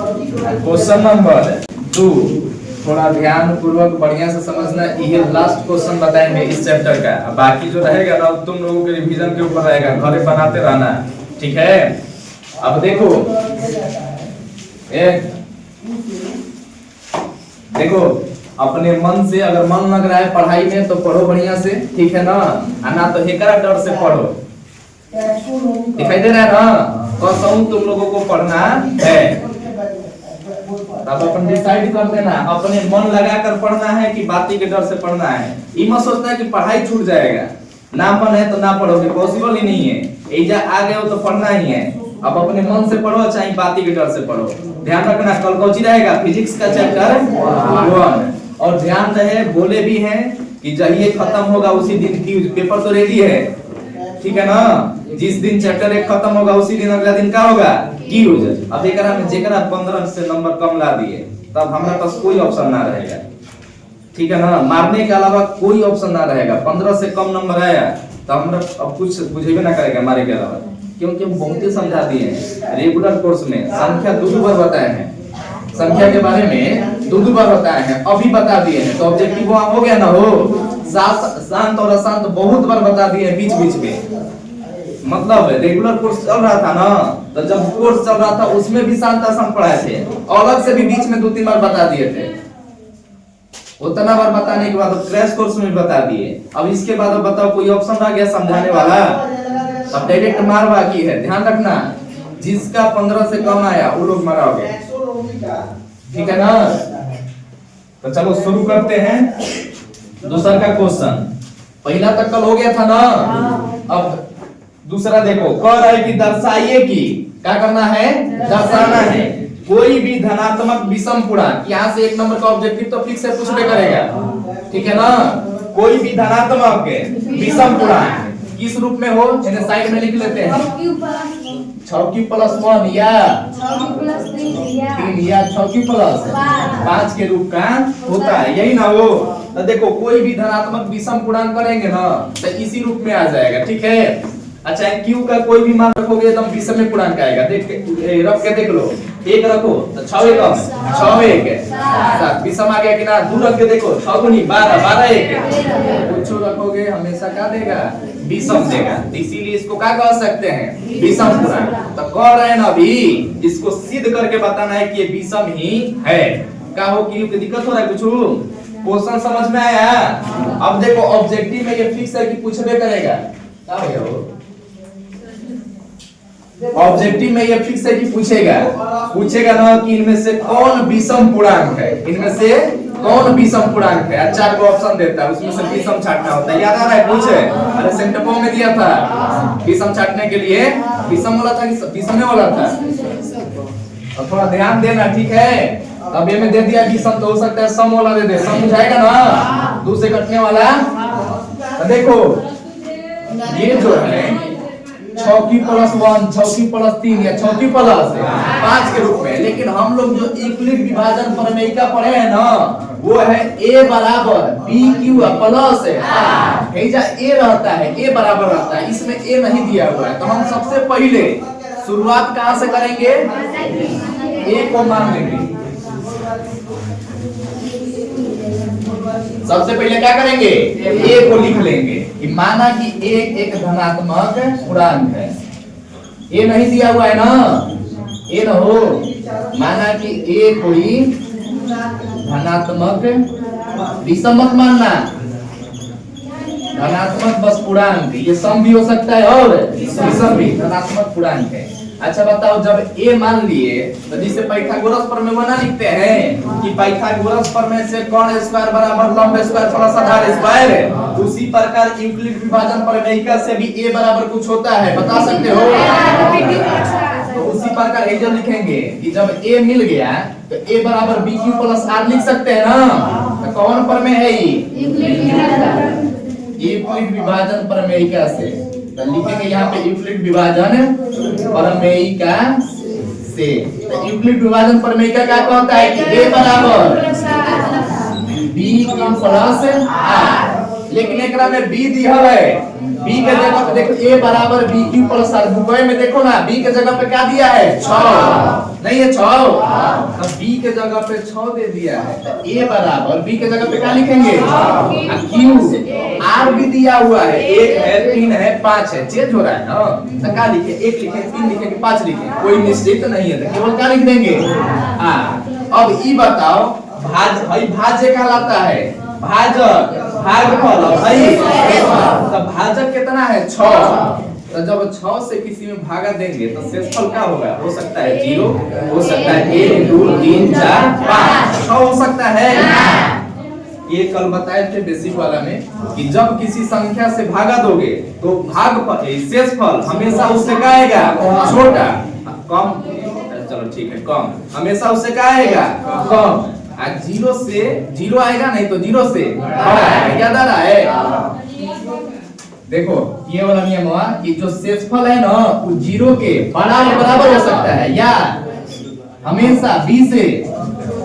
Question number 2 थोड़ा ध्यान पूर्वक बढ़िया से समझना। ये लास्ट क्वेश्चन बताएंगे इस चैप्टर का, बाकी जो रहेगा ना तुम लोगों के रिवीजन के ऊपर रहेगा, घरे बनाते रहना, ठीक है। अब देखो देखो अपने मन से, अगर मन लग रहा है पढ़ाई में तो पढ़ो बढ़िया से, ठीक है ना, ना तो हेकरा डर से पढ़ो। दिखाई दे रहा है ना, कसम तुम लोगों को पढ़ना है। तब अपन डिसाइड कर देना, अपने मन लगा कर पढ़ना है कि बाती के डर से पढ़ना है। ये मत सोचना कि पढ़ाई छूट जाएगा, ना मन है तो ना पढ़ोगे, पॉसिबल ही नहीं है। एजा आ गए हो तो पढ़ना ही है। अब अपने मन से पढ़ो चाहे बाती के डर से पढ़ो। ध्यान रखना कल कौची रहेगा, फिजिक्स का चैप्टर 1। और ध्यान रहे, बोले भी हैं कि जब ये खत्म होगा उसी दिन की पेपर तो रेडी है, ठीक है ना। जिस दिन चैप्टर 1 खत्म होगा उसी दिन अगला दिन क्या होगा, क्यूज। अब एकरा में जेकरा 15 से नंबर कम ला दिए तब हमारे पास कोई ऑप्शन ना रहेगा, ठीक है ना। मारने के अलावा कोई ऑप्शन ना रहेगा। 15 से कम नंबर आया तो हमरा अब कुछ बुझेबे ना करेगा मारे के अलावा, क्योंकि हम बहुत ही समझा दिए हैं। रेगुलर कोर्स में संख्या दो बार बताए हैं, संख्या के बारे में दो बार बताए हैं, अभी बता दिए हैं। तो ऑब्जेक्टिव वहां हो गया ना, हो शांत और अशांत बहुत बार बता दिए बीच बीच में। मतलब रेगुलर कोर्स चल रहा था ना, तो जब कोर्स चल रहा था उसमें भी शांत अशांत पढ़ाए थे, अलग से भी बीच में 2-3 बार बता दिए थे। उतना बार बताने के बाद क्रैश कोर्स में बता दिए। अब इसके बाद अब बताओ कोई ऑप्शन आ गया समझाने वाला? अब डायरेक्ट मार बाकी है। ध्यान रखना, जिसका 15 से कम आया वो लोग मराओगे, ठीक है ना। तो चलो शुरू करते हैं दूसरा का क्वेश्चन। पहला तक कल हो गया था ना, अब दूसरा देखो, कह रहा है कि दर्शाइए कि क्या करना है, दर्शाना है कोई भी धनात्मक विषम पूर्णांक। यहाँ से 1 नंबर का ऑब्जेक्टिव तो फिक्स है, पूछने करेगा, ठीक है ना। कोई भी धनात्मक विषम पूर्णांक किस रूप में हो, इन्हें साइड में लिख लेते हैं। 6q+1 या 3 या 6q+5 के रूप का होता है, यही ना हो। तो देखो कोई भी धनात्मक विषम पूर्णांक करेंगे ना तो इसी रूप में आ जाएगा, ठीक है। अच्छा q का कोई भी मान रखोगे एकदम विषम पूर्णांक आएगा। देख रख के देख लो, 1 रखो तो 6 1 6 1 7 विषम आ गया कि ना। 2 रख के देखो, 6 गुनी 12 12 1 कुछ रखोगे हमेशा क्या देगा, विषम देगा। इसीलिए इसको क्या कह सकते हैं, विषम पूर्णांक। तो कह रहे हैं ना अभी, इसको सिद्ध करके बताना है कि ये विषम ही है। क्या हो कि दिक्कत हो रहा है कुछ, क्वेश्चन समझ में आया? अब देखो ऑब्जेक्टिव में ये फिक्स है कि पूछबे करेगा। क्या हो गया वो, ऑब्जेक्टिव में ये फिक्स है कि पूछेगा ना कि इनमें से कौन विषम पूर्णांक है, इनमें से कौन विषम पूर्णांक है। 4 को ऑप्शन देता है, उसमें से विषम छांटना होता है। याद आ रहा है पूछे? अरे सेंटपो में दिया था विषम छांटने के लिए, विषम वाला था कि विषम वाला था। और थोड़ा ध्यान देना, ठीक है। अब ये में दे दिया विषम तो हो सकता है सम वाला दे दे, सम बुझाएगा ना, 2 से कटने वाला। तो देखो ये जो है 6q+1 6q+3 या 6q+5 के रूप में। लेकिन हम लोग जो यूक्लिड विभाजन प्रमेय का पढ़े हैं ना, वो है a बराबर bq प्लस a रहता है, a बराबर रहता है, इसमें a नहीं दिया हुआ है। तो हम सबसे पहले शुरुआत कहां से करेंगे, a को मान लेंगे। सबसे पहले क्या करेंगे, a को लिख लेंगे कि माना कि a एक धनात्मक पूर्णांक है। a नहीं दिया हुआ है ना, a न हो, माना कि a कोई धनात्मक विषम मत मानना, धनात्मक बस पूर्णांक। ये सम भी हो सकता है और विषम भी, धनात्मक पूर्णांक है। अच्छा बताओ, जब a मान लिए तो जिसे पाइथागोरस प्रमेय बना लिखते हैं कि पाइथागोरस प्रमेय से कौन स्क्वायर बराबर लंब स्क्वायर प्लस आधार स्क्वायर है, उसी प्रकार यूक्लिड विभाजन प्रमेय से भी a बराबर कुछ होता है, बता सकते हो? तो उसी प्रकार एजल लिखेंगे कि जब a मिल गया तो a बराबर bq+r लिख सकते हैं ना। तो कौन प्रमेय है ये, यूक्लिड विभाजन प्रमेय से। तो लिखेंगे यहाँ पे यूक्लिड विभाजन प्रमेयिका से। तो यूक्लिड विभाजन प्रमेयिका क्या कहता है कि a बराबर bq+r, लेकिन एकरा में b दिया है b के जगह पे देखो a बराबर b क्यू प्लस r बुकवे में देखो ना b के जगह पे क्या दिया है 6 नहीं है 6 तो b के जगह पे 6 दे दिया है तो a बराबर b के जगह पे क्या लिखेंगे q r भी दिया हुआ है 1 है 3 है 5 है चेंज हो रहा है ना तो क्या लिखे 1 लिखे 3 लिखे कि 5 लिखे कोई निश्चित नहीं है तो केवल क्या लिख देंगे अब ई बताओ भाज्य कहलाता है भाजक भागफल भाई तो भाजक कितना है 6 तो जब 6 से किसी में भागा देंगे तो शेषफल क्या होगा हो सकता है 0 हो सकता है 1 2 3 4 5 6 हो सकता है ये कल बताए थे बेसिक वाला में कि जब किसी संख्या से भागा दोगे तो भागफल शेषफल हमेशा उससे क्या आएगा छोटा कम चलो ठीक है कम हमेशा उससे क्या आएगा कम आज 0 से 0 आएगा नहीं तो 0 से बड़ा है क्या दादा है देखो ये वाला नियम हुआ कि जो शेषफल है ना वो 0 के बराबर हो सकता है या हमेशा b से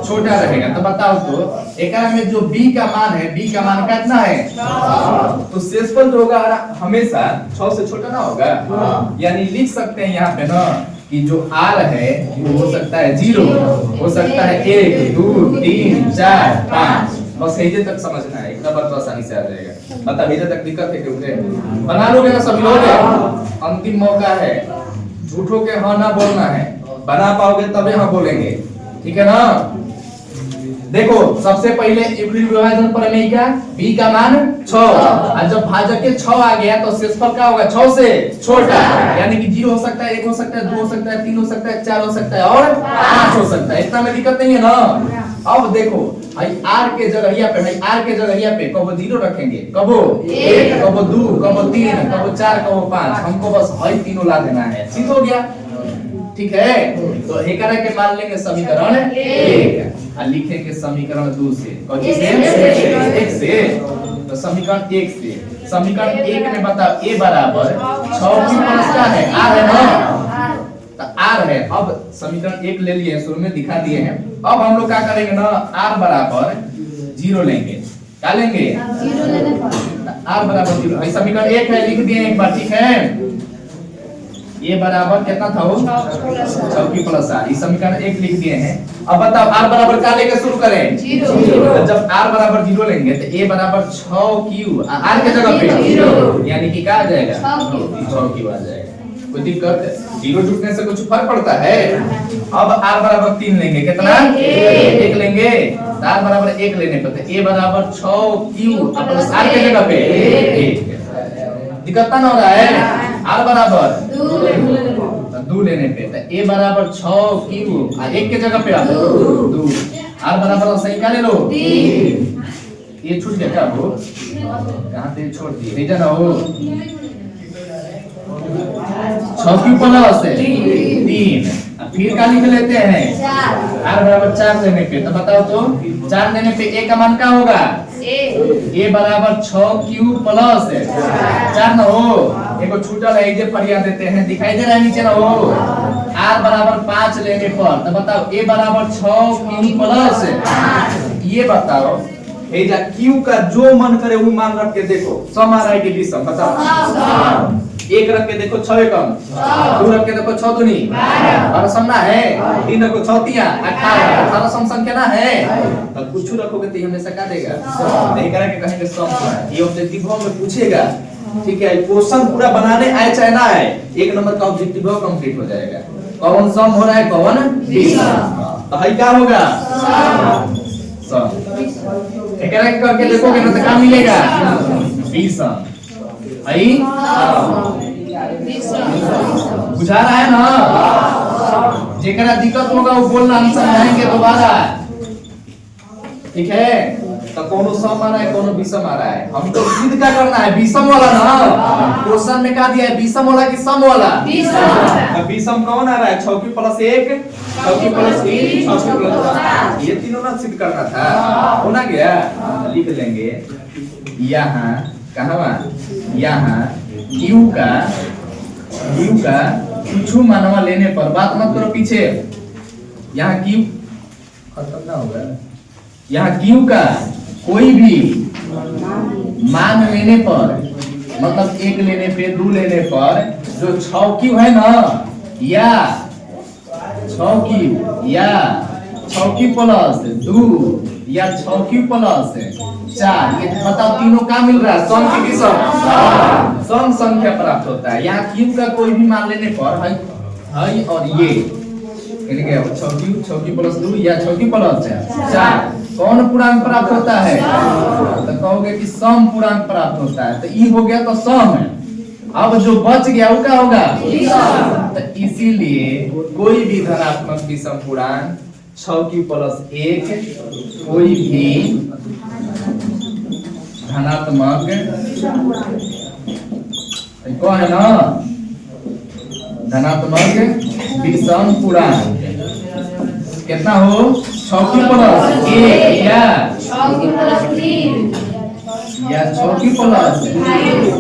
छोटा रहेगा तो बताओ तो एक में जो b का मान है b का मान कितना है तो शेषफल जो होगा हमेशा 6 से छोटा ना होगा यानी लिख सकते हैं यहाँ पे ना कि जो r है वो हो सकता है 0 हो सकता है 1 2 3 4 5 बस हेजे तक समझना है इतना बात तो आसानी से आ जाएगा मतलब हेजे तक दिक्कत है क्योंकि बना लोगे ना सभी लोग अंतिम मौका है झूठों के हाँ ना बोलना है बना पाओगे तब हाँ बोलेंगे ठीक है ना देखो सबसे पहले यूक्लिड विभाजन प्रमेय का b का मान 6 और जब भाजक के 6 आ गया तो शेषफल क्या होगा 6 से छोटा यानी कि 0 हो सकता है 1 हो सकता है 2 हो सकता है 3 हो सकता है 4 हो सकता है और 5 हो सकता है इतना में दिक्कत नहीं है ना अब देखो भाई r के जगह पे r के जगह पे कब 0 रखेंगे कब 1 कब 2 कब 3 कब 4 कब 5 हमको बस हई तीनों ला देना है ठीक हो गया ठीक है तो एकरा के मान लेंगे समीकरण 1 और लिखेंगे समीकरण 2 से कौन से 1 से तो समीकरण 1 से समीकरण 1 में बताओ a बराबर 6 की प्लस क्या है r है ना तो r है अब समीकरण 1 ले लिए शुरू में दिखा दिए हैं अब हम लोग क्या करेंगे ना r बराबर 0 लेंगे क्या लेंगे 0 लेने पर r बराबर 0 है समीकरण 1 है लिख दिए एक बार ठीक है ये बराबर कितना था वो 6 की प्लस r इस समीकरण 1 लिख दिए हैं अब बताओ r बराबर क्या लेके शुरू करें 0 जब r बराबर 0 लेंगे तो a बराबर 6q r के जगह पे 0 यानी कि क्या आ जाएगा 6q आ जाएगा कोई दिक्कत 0 जुटने से कुछ फर्क पड़ता है अब r बराबर 3 लेंगे कितना 1 लेंगे r बराबर 1 लेने पर तो a बराबर 6q प्लस r के जगह पे 1 दिक्कत ना हो रहा है r बराबर 2 लेने पे तो a बराबर 6q और 1 के जगह पे आ 2 r बराबर सही क्या ले लो 3 ये छूट गया क्या वो कहां से छोड़ दिए भेजा ना हो 6q प्लस 3 फिर क्या लिख लेते हैं 4 r बराबर 4 लेने पे तो बताओ तो 4 लेने पे a का मान क्या होगा a बराबर 6q प्लस 4 ना हो एको छूटल है जे फरिया देते हैं दिखाई दे रहा है नीचे ना हो r बराबर 5 लेने पर तो बताओ a बराबर 6q प्लस ये बताओ ए जा q का जो मन करे वो मान रख के देखो सम आ रहा है कि विषम बताओ 1 रख के देखो 6 कम 2 रख के देखो 6 दूनी 12 सम ना है 3 रखो 6 तिया 18 सम संख्या ना है तो कुछ रखोगे तो हमेशा क्या देगा नहीं करा के कहेंगे सम ये ऑब्जेक्टिव में पूछेगा ठीक है क्वेश्चन पूरा बनाने आए चाहे ना आए 1 नंबर का ऑब्जेक्टिव कंप्लीट हो जाएगा कौन सम हो रहा है कौन विषम तो है क्या होगा सम एकरा करके देखोगे ना तो क्या मिलेगा विषम आई बुझा रहा है ना जेकरा दिक्कत होगा वो बोलना हम समझाएंगे दोबारा ठीक है तो कोनो सम आ रहा है कोनो विषम आ रहा है हमको सिद्ध क्या करना है विषम वाला ना क्वेश्चन में क्या दिया है विषम वाला कि सम वाला विषम कौन आ रहा है 6q plus 1 6q plus 3 6q plus ये तीनों ना सिद्ध करना था होना गया लिख लेंगे यहाँ कहां यहाँ q का कुछ मानवा लेने पर बात मत करो पीछे यहाँ q खत्म ना होगा यहाँ q का कोई भी मान लेने पर मतलब एक लेने पे, दो लेने पर जो छौकी है ना, या छौकी या छौकी प्लस दो या छौकी प्लस 4, ये बताओ तीनों का मिल रहा है? सम की विषम सम संख्या प्राप्त होता है। यहाँ क्यूब का कोई भी मान लेने पर है और ये छौकी प्लस 2 या छौकी प्लस 4 कौन पूर्णांक प्राप्त होता है? तो कहोगे कि सम पूर्णांक प्राप्त होता है। तो ये हो गया तो सम है। अब जो बच गया वो क्या होगा? तो इसीलिए कोई भी धनात्मक विषम पूर्णांक छौकी प्लस 1 कोई भी धनात्मक कौन है ना, धनात्मक विषम पूर्णांक कितना हो? छौकी प्लस 1 या छौकी प्लस 3 या छौकी प्लस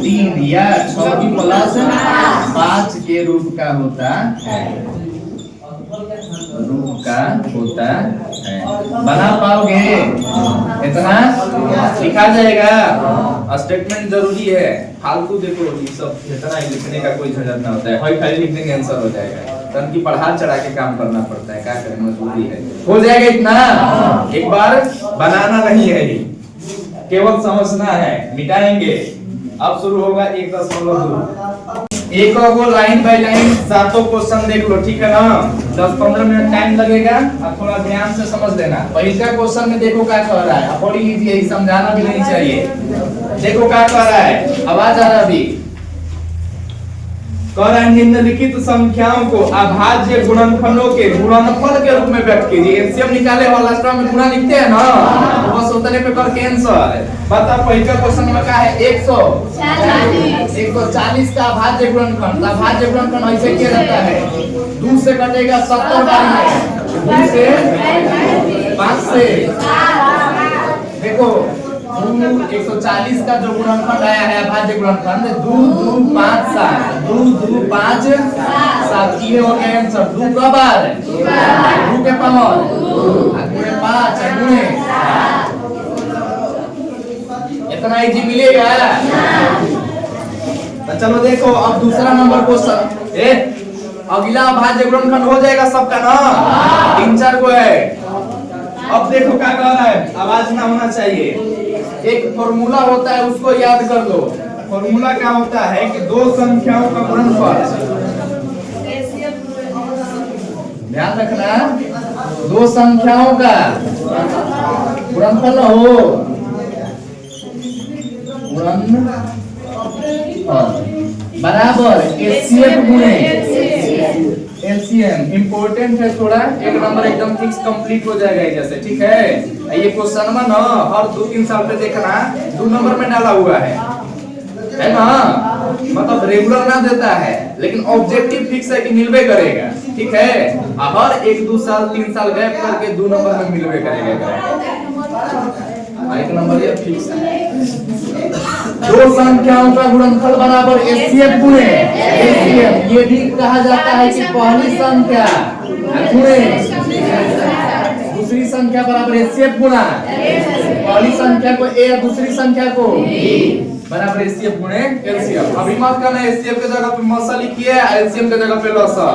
3 या छौकी प्लस 5 के रूप का होता है, बना पाओगे? इतना लिखा जाएगा। स्टेटमेंट जरूरी है, फालतू देखो ये सब इतना ही लिखने का कोई झंझट ना होता है। हई खाली लिख देंगे आंसर हो जाएगा। तन की पढ़ा चढ़ा के काम करना पड़ता है, क्या करें मजबूरी है। हो जाएगा इतना, एक बार बनाना नहीं है, केवल समझना है। मिटाएंगे। अब शुरू होगा 1.2। एक को लाइन बाय लाइन सातों क्वेश्चन देख लो, ठीक है ना? 10-15 मिनट टाइम लगेगा, अब थोड़ा ध्यान से समझ लेना। पहला क्वेश्चन में देखो क्या कह रहा है, बड़ी इजी है, समझाना भी नहीं चाहिए। देखो क्या कह रहा है, आवाज आ रहा है अभी? कह रहा है निम्नलिखित संख्याओं को अभाज्य गुणनखंडों के गुणनफल के रूप में व्यक्त कीजिए। एलसीएम निकाले वाला लास्ट में गुणा लिखते हैं ना, बस उतने पे करके आंसर बता। पहला क्वेश्चन में क्या है? 140 का अभाज्य गुणनखंड। अभाज्य गुणनखंड ऐसे क्या रहता है? 2 से कटेगा 70 बार में, 2 से 5 से देखो 140 का जो गुणनखंड आया है अभाज्य गुणनखंड 2 2 5 7 2 2 5 7 ये हो गया आंसर। 2 कब आ रहा है? 2 के पावर गुणे 5 गुणे इतना इजी मिलेगा। तो चलो देखो अब दूसरा नंबर क्वेश्चन। अगला अभाज्य गुणनखंड हो जाएगा सबका ना, 3-4 को है। अब देखो क्या कह रहा है, आवाज ना होना चाहिए। एक फॉर्मूला होता है, उसको याद कर लो। फॉर्मूला क्या होता है कि दो संख्याओं का गुणनफल, ध्यान रखना, दो संख्याओं का गुणनफल हो, गुणनफल बराबर एचसीएफ गुणे एलसीएम। इंपॉर्टेंट है थोड़ा, एक नंबर एकदम फिक्स कंप्लीट हो जाएगा जैसे, ठीक है? ये क्वेश्चन में ना हर 2-3 साल पे देखना 2 नंबर में डाला हुआ है ना, मतलब रेगुलर ना देता है, लेकिन ऑब्जेक्टिव फिक्स है कि मिलवे करेगा, ठीक है? हर 1-2 साल 3 साल गैप करके 2 नंबर में मिलवे करेगा। 1 नंबर ये फिक्स है। दो संख्याओं का गुणनफल बराबर एचसीएफ गुणे एलसीएम। ये भी कहा जाता है कि पहली संख्या गुणे दूसरी संख्या बराबर एचसीएफ गुणा पहली संख्या को ए, दूसरी संख्या को बराबर एचसीएफ गुणे एलसीएम। अभी मत करना एचसीएफ के जगह पे मसा लिखिए, एलसीएम के जगह पे लसा,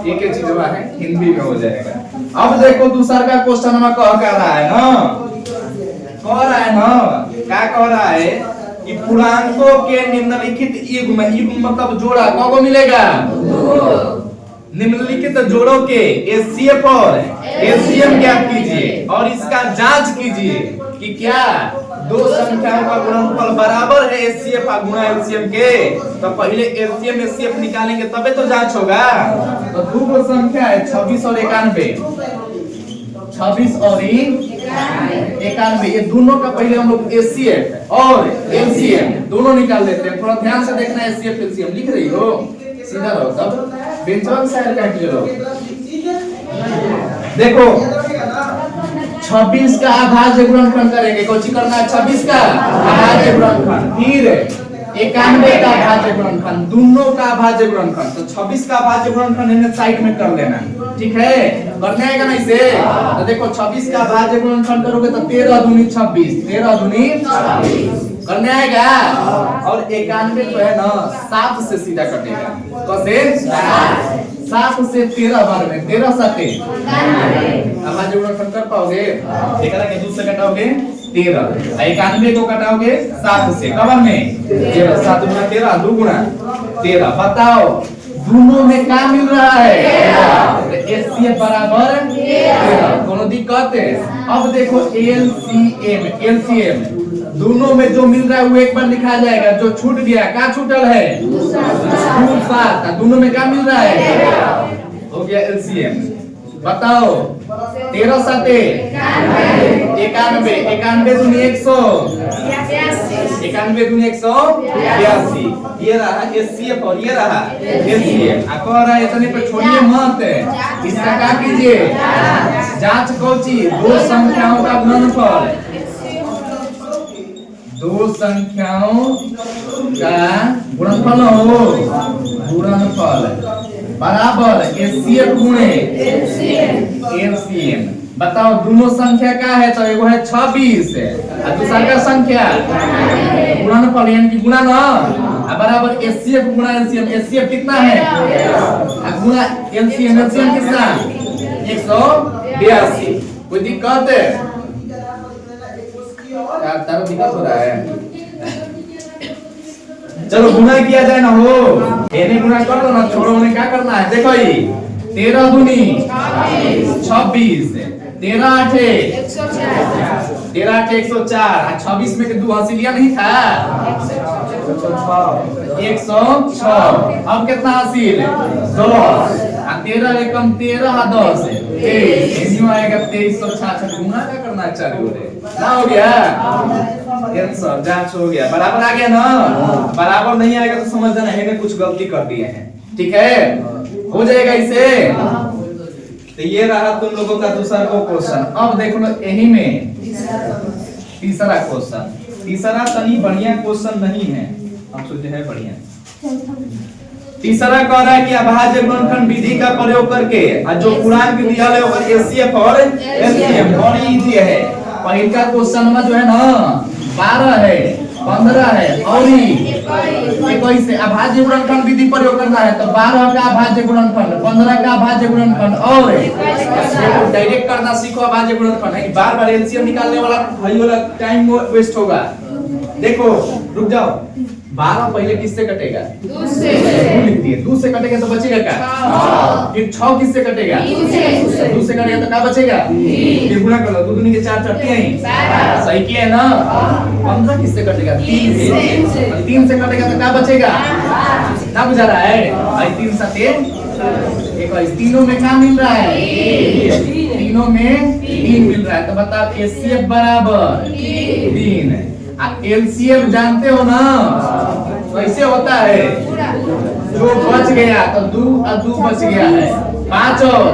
एक ही चीज है, हिंदी में हो जाएगा। अब देखो दूसरा का क्वेश्चन में कह रहा है ना, क्या कह रहा है कि पूर्णांकों के निम्नलिखित युग्म, युग्म मतलब जोड़ा, कौन मिलेगा? निम्नलिखित जोड़ों के एचसीएफ और एलसीएम ज्ञात कीजिए और इसका जांच कीजिए कि क्या दो संख्याओं का गुणनफल बराबर है एचसीएफ गुणा एलसीएम के। तो पहले एलसीएम एचसीएफ निकालेंगे तबे तो जांच होगा। तो दो संख्या है 26 और 91, 26 और 91, ये दोनों का पहले हम लोग एचसीएफ और एलसीएम दोनों निकाल लेते हैं। थोड़ा ध्यान से देखना, एचसीएफ एलसीएम लिख रही हो, सीधा रहो, सब बेंचवन साइड काट लो। देखो 26 का अभाज्य गुणनखंड करेंगे, कोची करना है 26 का अभाज्य गुणनखंड, फिर 91 का अभाज्य गुणनखंड, दोनों का अभाज्य गुणनखंड। तो 26 का अभाज्य गुणनखंड इन्हें साइड में कर लेना, ठीक है? करने आएगा ना इसे। तो देखो 26 का अभाज्य गुणनखंड करोगे तो 13 दूनी 26, 13 दूनी 26 करने आएगा। और 91 जो है ना 7 से सीधा कटेगा। कैसे? 7 से 13 बार में 13 7 अब आज गुणनफल कर पाओगे? एकरा के 2 से कटाओगे 13, 91 को कटाओगे 7 से कबर में 13, 7 गुना 13 2 गुना 13। बताओ दोनों में क्या मिल रहा है? एचसीएफ बराबर 13। कोनो दिक्कत है? अब देखो एलसीएम दोनों में जो मिल रहा है वो एक बार लिखा जाएगा, जो छूट गया क्या छूटल है? 2 7। दोनों में क्या मिल रहा है? हो गया एलसीएम। बताओ 13 7 91, 91 दूनी 100, 91 दूनी 182। ये रहा एचसीएफ और ये रहा एलसीएम। कह रहा है इतने पे छोड़िए मत, इसका क्या कीजिए? जांच कौची? दो संख्याओं का गुणनफल, दो संख्याओं का गुणनफल हो, गुणनफल बराबर एचसीएफ गुणे एलसीएम। बताओ दोनों संख्या क्या है? तो एगो है 26 और दूसरा का संख्या गुणनफल यानी कि गुणा ना, बराबर एचसीएफ गुणा एलसीएम। एचसीएफ कितना है? गुणा एलसीएम, एलसीएम कितना? 182। कोई दिक्कत है? यार तारो दिक्कत हो रहा है। चलो गुणा किया जाए ना, हो एने गुणा कर दो ना, छोड़ो उन्हें क्या करना है? देखो ये 13 दूनी 26, 13 8 104, 26 में के 2 हासिलिया नहीं था? 106। अब कितना हासिल? 10। 13 एकम 13 10 23 आएगा 2366। गुणा क्या करना है? चालू ना हो गया आंसर, जांच हो गया। बराबर आ गया ना? बराबर नहीं आएगा तो समझ जाना है कुछ गलती कर दिए हैं। ठीक है, हो जाएगा इसे। तो ये रहा तुम लोगों का दूसरा क्वेश्चन। अब देख लो यही में तीसरा क्वेश्चन। तीसरा तनी बढ़िया क्वेश्चन नहीं है, हम सोचे है बढ़िया। तीसरा कह रहा है कि अभाज्य गुणनखंड विधि का प्रयोग करके जो कुरान की दिया है वो एचसीएफ और एलसीएम बड़ी इजी है। पहले का क्वेश्चन में जो है ना 12 है, 15 है और 21 से अभाज्य गुणनखंड विधि प्रयोग करना है। तो 12 का अभाज्य गुणनखंड, 15 का अभाज्य गुणनखंड और डायरेक्ट करना सीखो। अभाज्य गुणनखंड है कि बार-बार एलसीएम निकालने वाला भाई वाला टाइम वेस्ट होगा। देखो रुक जाओ, 12 पहले किससे कटेगा? 2 से। 2 लिख दिए, 2 से कटेगा तो बचेगा क्या? 6। फिर 6 किससे कटेगा? 2 से कटेगा तो क्या बचेगा? फिर गुणा कर लो, 2 दूनी के 4 चढ़ती हैं, सही किया है ना? 15 किससे कटेगा? 3 से। 3 से कटेगा तो क्या बचेगा? ना बुझा रहा है भाई? 3 7 21। तीनों में क्या मिल रहा है? तीनों में 3 मिल रहा है। तो बताओ एचसीएफ बराबर 3। एलसीएम जानते हो ना कैसे होता है? जो बच गया तो 2 और 2 बच गया है, 5 और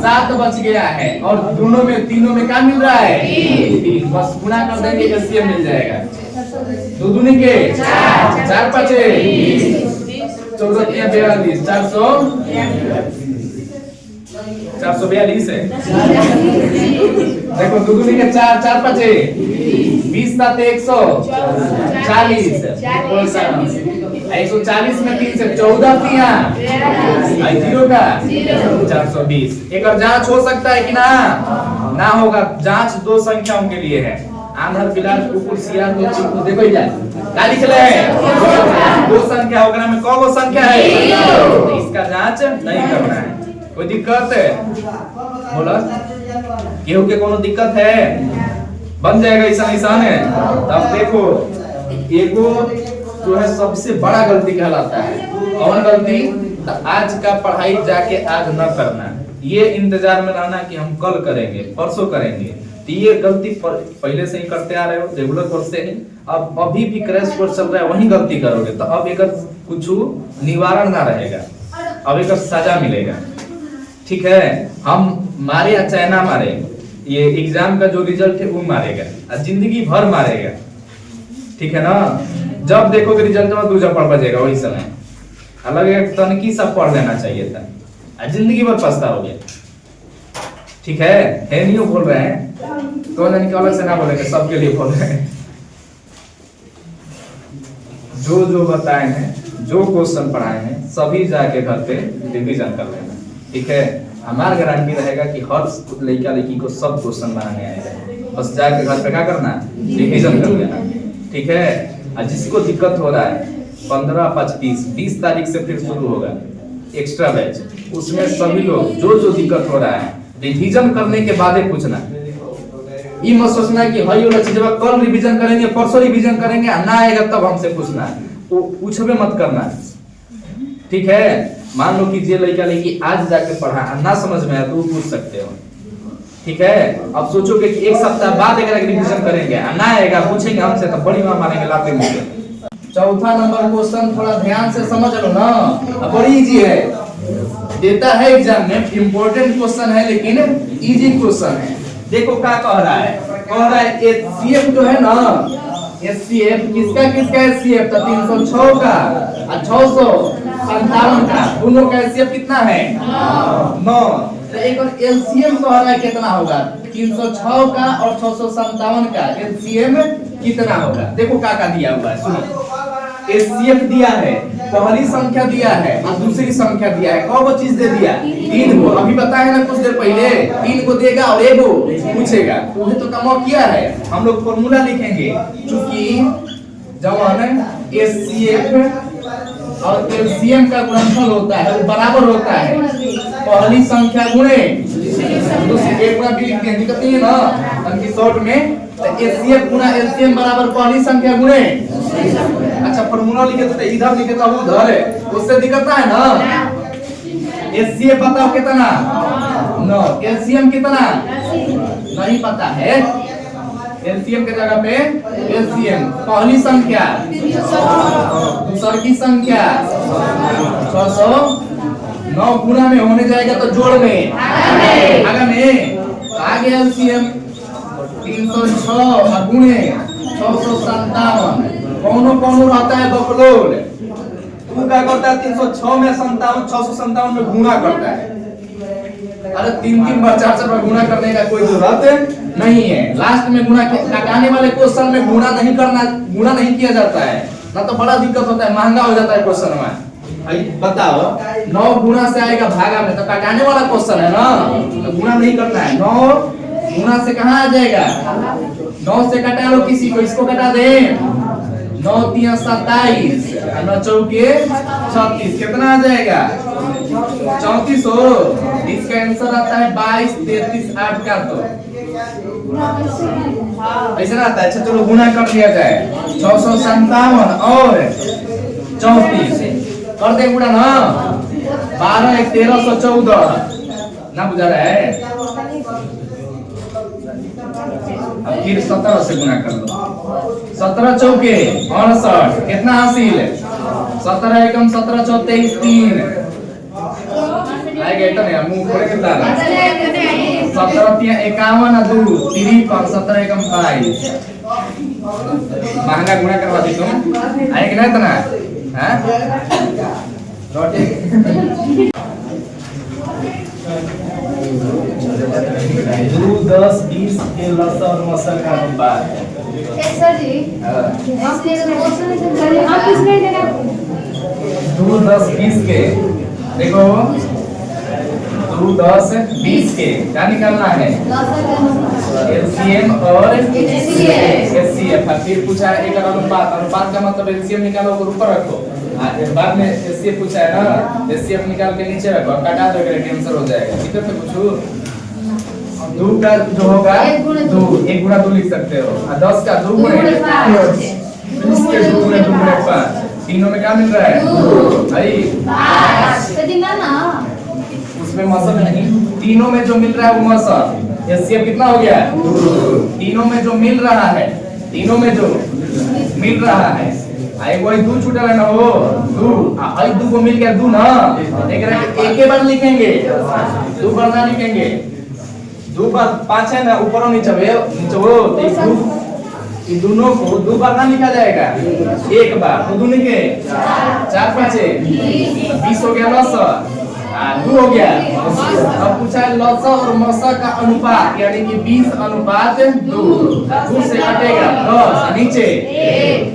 7 बच गया है। और दोनों में तीनों में क्या मिल रहा है? 3। बस गुणा कर देंगे एलसीएम मिल जाएगा। 2 दूनी के 4 5 14 42 442 है। देखो 2 दूनी के 4 4 5 20 7 140 140 में 3 से 14 तिया 0 का 420। एक और जांच हो सकता है कि ना होगा? जांच 2 संख्याओं के लिए है। आंध्र बिलास कुकुर सियार तो चिंकू देखो ही जाए क्या लिख ले है? 2 संख्या होगा में कौन को संख्या है? इसका जांच नहीं करना है। कोई दिक्कत है? बोला केहू के कोनो दिक्कत है? बन जाएगा ऐसा निशान है। अब देखो एगो जो है सबसे बड़ा गलती कहलाता है। कौन गलती? तो आज का पढ़ाई जाके आज न करना, ये इंतजार में रहना कि हम कल करेंगे परसों करेंगे। तो ये गलती पहले से ही करते आ रहे हो, रेगुलर कोर्स से ही। अब अभी भी क्रैश कोर्स चल रहा है, वही गलती करोगे तो अब एक कुछ निवारण ना रहेगा, अब एक सजा मिलेगा। ठीक है, हम मारे या चाहे ना मारे, ये एग्जाम का जो रिजल्ट है वो मारेगा और जिंदगी भर मारेगा। ठीक है ना? जब देखोगे रिजल्ट में दूजा पढ़ बजेगा वही समय, अलग एक तनकी सा पढ़ लेना चाहिए था और जिंदगी भर पछताओगे। ठीक है नहीं बोल रहे हैं तो अलग से ना बोलेंगे, सबके लिए बोल रहे हैं। जो जो बताए हैं, जो क्वेश्चन पढ़ाए हैं, सभी जाके घर पे रिवीजन कर लेना, ठीक है। हमारा गारंटी रहेगा कि हर लड़का लड़की को सब क्वेश्चन बनाने आएगा, बस जाके घर पे क्या करना, रिवीजन कर लेना, ठीक है। और जिसको दिक्कत हो रहा है 15, 25, 20 तारीख से फिर शुरू होगा एक्स्ट्रा बैच, उसमें सभी लोग जो जो दिक्कत हो रहा है रिवीजन करने के बाद ही पूछना। ये मत सोचना कि हई वाला चीज कल रिवीजन करेंगे, परसों रिवीजन करेंगे, ना आएगा तब हमसे पूछना, तो कुछ भी मत करना, ठीक है। मान लो कि जे लड़का लड़की आज जाके पढ़ा ना समझ में आया तो पूछ सकते हो, ठीक है। अब सोचोगे कि एक सप्ताह बाद अगर रिवीजन करेंगे ना आएगा पूछेंगे हमसे तो बड़ी मार मारेंगे लाते मुझे। चौथा नंबर क्वेश्चन थोड़ा ध्यान से समझ लो ना, बड़ी इजी है, देता है एग्जाम में, इंपॉर्टेंट क्वेश्चन है लेकिन इजी क्वेश्चन है। देखो क्या कह रहा है, HCF जो है ना, HCF किसका किसका HCF था 306 का और 657 का, दोनों का HCF कितना है 9। तो एक और LCM कह रहा है कितना होगा 306 का और 657 का LCM कितना होगा। देखो क्या दिया हुआ है, सुनो। HCF दिया है, पहली संख्या दिया है और दूसरी संख्या दिया है, कौन वो चीज दे दिया 3 को, अभी बताया ना कुछ देर पहले 3 को देगा और 1 को पूछेगा, तुमने तो काम किया है। हम लोग फॉर्मूला लिखेंगे, चूंकि जब हमें HCF और LCM का गुणनफल होता है वो बराबर होता है पहली संख्या गुणे दूसरी, एक गुना भी लिख दिया दिक्कत नहीं है ना, अंकी शॉर्ट में HCF गुना LCM बराबर पहली संख्या गुणे। अच्छा फॉर्मूला लिखे तो इधर लिखे तो उधर है, उससे दिक्कत ना है ना। HCF बताओ कितना 9, LCM कितना नहीं पता है, LCM के जगह पे LCM पहली संख्या दूसरी की संख्या 609 गुना में होने जाएगा तो जोड़ में आगे में आगे LCM 306 गुणे 657, कौनो रहता है बकलोल, तू क्या करता है 306 में 57 657 में गुणा करता है। अरे 3 बार 4 बार गुणा करने का कोई जरूरत नहीं है, लास्ट में गुणा लगाने वाले क्वेश्चन में गुणा नहीं किया जाता है, ना तो बड़ा दिक्कत होता है, महंगा हो जाता है क्वेश्चन में। बताओ 9 गुणा से आएगा भागा में, तो काटाने वाला क्वेश्चन है ना, तो गुणा नहीं करना है। 9 गुणा से कहाँ आ जाएगा, 9 से कटा लो किसी को, इसको कटा दे 9 3 27 और 9 चौके 36, कितना आ जाएगा 34 हो। इसका आंसर आता है 22 33 8 का, तो ऐसा आता है। अच्छा चलो गुणा कर दिया जाए 657 और 34 कर दे गुणा ना, 12 1 1314 ना बुझा रहा है। अब फिर 17 से गुणा कर लो, 17 चौके 68 कितना हासिल, 17 एकम 17 चौ 23 3 आएगा, इतना नहीं मुंह खोले के बता रहा 17 3 51 2 53 17 एकम 22, महंगा गुणा करवा दी तुम, आएगा ना इतना हैं रोटी 2 10 20 के लसा और मसल का अनुपात सर जी आप किसने देना 2 10 20 के, देखो 2 10 20 के क्या निकालना है LCM और HCF। फिर पूछा है एक अनुपात, अनुपात का मतलब LCM निकालो और ऊपर रखो, बाद में HCF पूछा है ना, HCF निकाल के नीचे रखो, काटा दो करेक्ट आंसर हो जाएगा। ठीक है, तो पूछो 2 का जो होगा 2 1 गुना 2 लिख सकते हो, और 10 का 2 गुणे 5, 20 के 2 गुणे 2 गुणे 5, तीनों में क्या मिल रहा है 2 भाई 5, उसमें मसल नहीं, तीनों में जो मिल रहा है वो मसल। HCF कितना हो गया 2, तीनों में जो मिल रहा है, तीनों में जो मिल रहा है, आई वही 2 छूटा है ना, वो 2 आई 2 को मिल गया 2 ना, एक बार लिखेंगे 2 बार ना लिखेंगे, 2 बार 5 है ना, ऊपर और नीचे इन दोनों को 2 बार ना लिखा जाएगा, एक बार, तो 2 लिखे 4 5 20 हो गया लसा, 2 हो गया। अब पूछा है लसा और मसा का अनुपात, यानी कि 20 अनुपात 2 से कटेगा 10 नीचे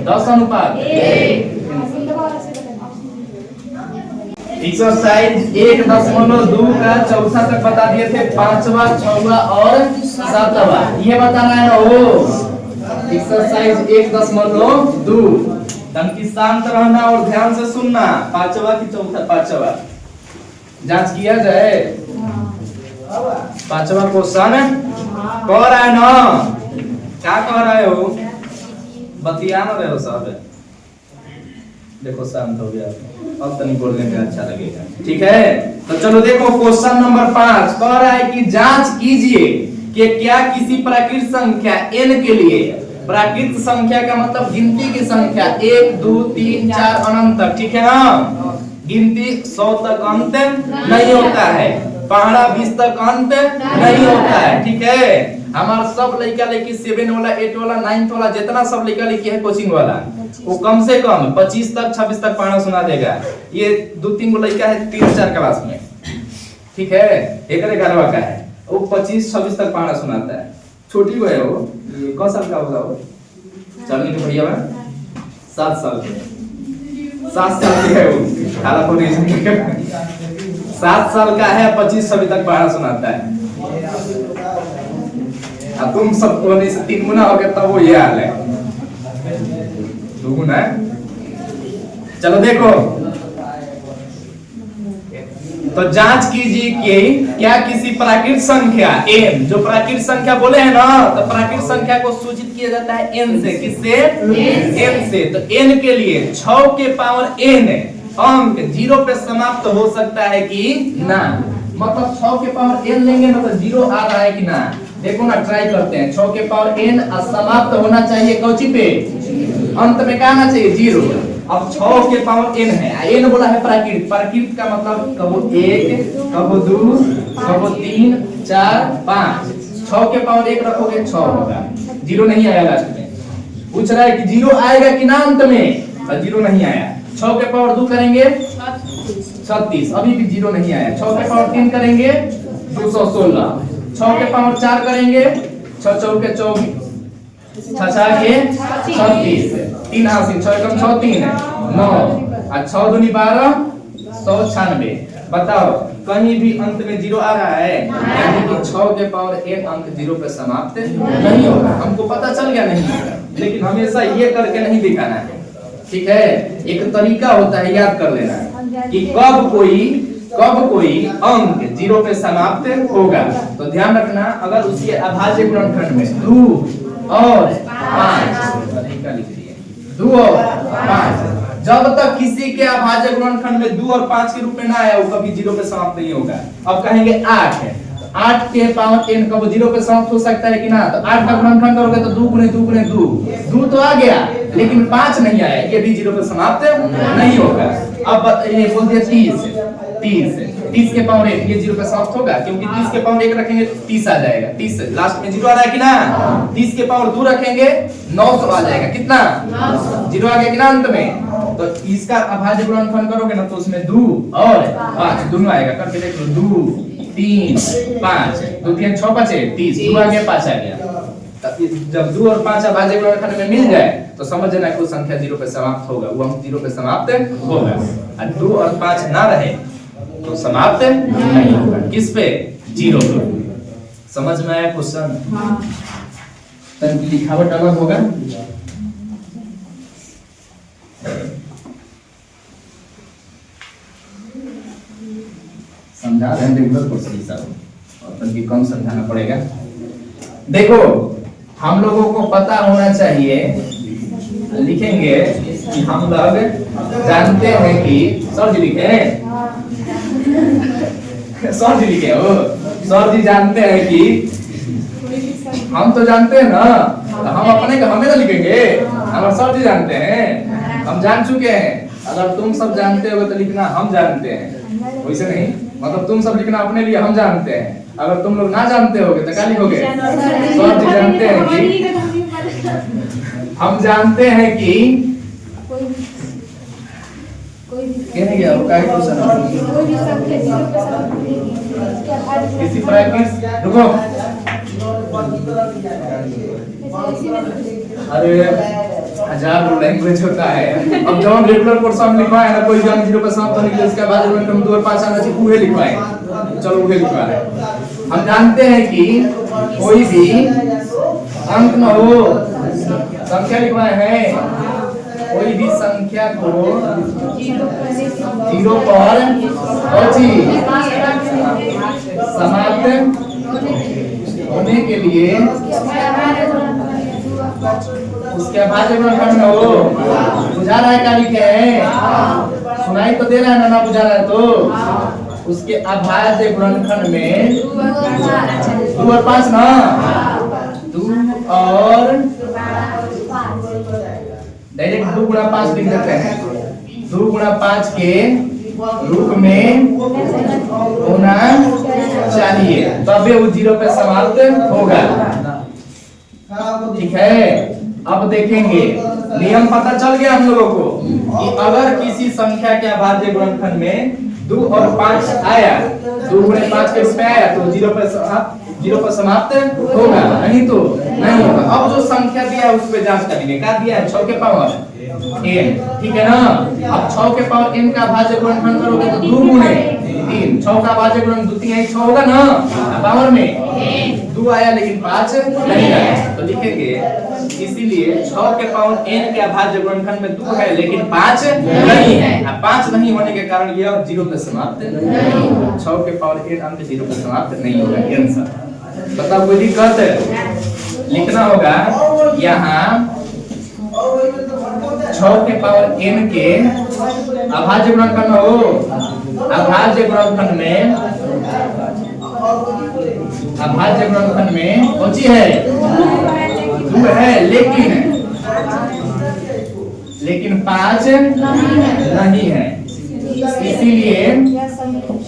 10 अनुपात एक्सरसाइज 1.2 का चौथा तक बता दिए थे, 5वां 6वां और 7वां ये बताना है ना वो। एक्सरसाइज 1.2 तन की शांत रहना और ध्यान से सुनना। 5वां की चौथा 5वां जांच किया जाए। 5वां क्वेश्चन कह रहा है ना, क्या कह रहे हो, बतिया ना रहे हो सब। देखो शांत हो गया, अब तनी बोलने में अच्छा लगेगा, ठीक है। तो चलो देखो क्वेश्चन नंबर 5 कह रहा है कि जांच कीजिए कि क्या किसी प्राकृत संख्या n के लिए, प्राकृत संख्या का मतलब गिनती की संख्या 1 2 3 4 अनंत तक, ठीक है ना। गिनती 100 तक अंत नहीं होता है, पहाड़ा 20 तक अंत नहीं होता है, ठीक है। हमारा सब लड़का लड़की 7 वाला 8 वाला 9 वाला जितना सब लड़का लड़की है कोचिंग वाला, वो कम से कम 25 तक 26 तक पढ़ा सुना देगा। ये 2-3 गो लड़का है 3-4 क्लास में, ठीक है, एक घरवा का है, वो 25-26 तक पढ़ा सुनाता है। छोटी वो है, वो कौन साल का होगा वो, चलने के भैया 7 साल के, 7 साल के है वो, खाला को 7 साल का है, 25-26 तक पढ़ा सुनाता है। अब तुम सब होने से 3 गुना हो गया, तब वो ये हाल है, 2 गुना है। चलो देखो, तो जांच कीजिए कि क्या किसी प्राकृत संख्या n, जो प्राकृत संख्या बोले हैं ना, तो प्राकृत संख्या को सूचित किया जाता है n से, किससे, n से। तो n के लिए 6 के पावर n अंक 0 पे समाप्त हो सकता है कि ना, मतलब 6 के पावर n लेंगे ना तो 0 आ रहा है कि ना। देखो ना, ट्राई करते हैं। 6 के पावर n समाप्त होना चाहिए कौची पे, अंत में क्या आना चाहिए, 0। अब 6 के पावर n है, n बोला है प्राकृत, प्राकृत का मतलब कहो 1 कहो 2 कहो 3 4 5, 6 के पावर 1 रखोगे 6 होगा, 0 नहीं आया लास्ट में। पूछ रहा है कि 0 आएगा कि ना अंत में, तो 0 नहीं आया। 6 के पावर 2 करेंगे 36, अभी भी 0 नहीं आया। 6 के पावर 3 करेंगे 216, 6 के पावर 4 करेंगे 6 चौके 24, 6 के 36, 3 हासिल 6 एकम 6 3 है 9 और 6 दूनी 12 196। बताओ कहीं भी अंत में 0 आ रहा है, यानी कि 6 के पावर n अंक 0 पे समाप्त नहीं होगा। हमको पता चल गया नहीं होगा, लेकिन हमेशा ये करके नहीं दिखाना है, ठीक है। एक तरीका होता है, याद कर लेना है कि कब कोई अंक 0 पे समाप्त होगा। तो ध्यान रखना, अगर उसी अभाज्य गुणनखंड में 2 और 5 लिख दिए, 2 और 5, जब तक किसी के अभाज्य गुणनखंड में 2 और 5 के रूप में ना आया, वो कभी 0 पे समाप्त नहीं होगा। अब कहेंगे 8 है, 8 के पावर n कब 0 पे समाप्त हो सकता है कि ना, तो 8 का गुणनखंड करोगे तो 2 गुणे 2 गुणे 2 तो आ गया, लेकिन 5 नहीं आया, ये भी 0 पे समाप्त नहीं होगा। अब ये बोल दिया 30 के पावर 1, ये 0 पे समाप्त होगा, क्योंकि 30 के पावर 1 रखेंगे 30 आ जाएगा, 30 लास्ट में 0 आ रहा है कि ना। 30 के पावर 2 रखेंगे 900 आ जाएगा, कितना 0 आ गया कि ना अंत में। तो इसका अभाज्य गुणनखंड करोगे ना, तो उसमें 2 और 5 दोनों आएगा, करके देख लो 2 3 5, 2 3 6 5 30, 2 आ गया 5 आ गया। जब 2 और 5 अभाज्य गुणनखंड में मिल जाए तो समझ लेना कि संख्या 0 पे समाप्त होगा, वो हम 0 पे समाप्त होगा। और 2 और 5 ना रहे तो समाप्त नहीं होगा, किस पे, 0 पे। समझ में आया क्वेश्चन? तन की लिखावट अलग होगा। समझा रहे हैं रेगुलर क्वेश्चन सब, और तन की कम समझाना पड़ेगा। देखो हम लोगों को पता होना चाहिए, लिखेंगे कि हम लोग जानते हैं कि, सर जी लिखे सर जी लिखे हो, सर जी जानते हैं कि, हम तो जानते हैं ना, तो हम अपने का हमें ना लिखेंगे, हमारे सर जी जानते हैं, हम जान चुके हैं। अगर तुम सब जानते हो तो लिखना हम जानते हैं, वैसे नहीं, मतलब तुम सब लिखना अपने लिए हम जानते हैं। अगर तुम लोग ना जानते होगे तो क्या लिखोगे, सर जी जानते हैं कि, हम जानते हैं कि, कहने गया वो काहे क्वेश्चन, किसी प्राकृत, रुको अरे हजार लैंग्वेज होता है। अब जब हम रेगुलर कोर्स में लिखवाए ना, कोई एग्जाम 0 पे समाप्त होने के लिए उसके बाद में हम 2 और 5 आना चाहिए, उहे लिखवाए। चलो उहे लिखवाए। हम जानते हैं कि कोई भी अंक न हो, संख्या लिखवाए हैं, कोई भी संख्या को 0 पर समाप्त होने के लिए उसके अभाज्य गुणनखंड में हो। बुझा रहा है क्या लिखे हैं? सुनाई तो दे रहा है ना बुझा रहा है तो उसके अभाज्य गुणनखंड में 2 और 5 ना, 2 और डायरेक्ट 2 गुणा 5 लिख देते हैं। 2 गुणा 5 के रूप में होना चाहिए, तभी वो 0 पे समाप्त होगा। ठीक है, अब देखेंगे नियम पता चल गया हम लोगों को कि अगर किसी संख्या के अभाज्य गुणनखंड में 2 और 5 आया, 2 गुणे 5 के रूप में आया तो 0 पर समाप्त होगा, नहीं तो नहीं होगा। अब जो संख्या दिया है उस पे जांच करेंगे। क्या दिया है? 6 के पावर n, ठीक है ना। अब 6 के पावर n का भाज्य गुणनखंड करोगे तो 2 गुणे 3, 6 का भाज्य गुणन 2 3 6 होगा ना, पावर में 2 आया लेकिन 5 नहीं आया, तो लिखेंगे इसीलिए 6 के पावर n के अभाज्य गुणनखंड में 2 है लेकिन 5 नहीं है। अब 5 नहीं होने के कारण यह 0 पे समाप्त नहीं होगा। 6 के पावर n अंक 0 पे समाप्त नहीं होगा। आंसर बताओ, कोई दिक्कत? लिखना होगा यहाँ 6 के पावर n के अभाज्य गुणनखंड हो, अभाज्य गुणनखंड में कौन सी है? 2 है लेकिन 5 नहीं है। इसीलिए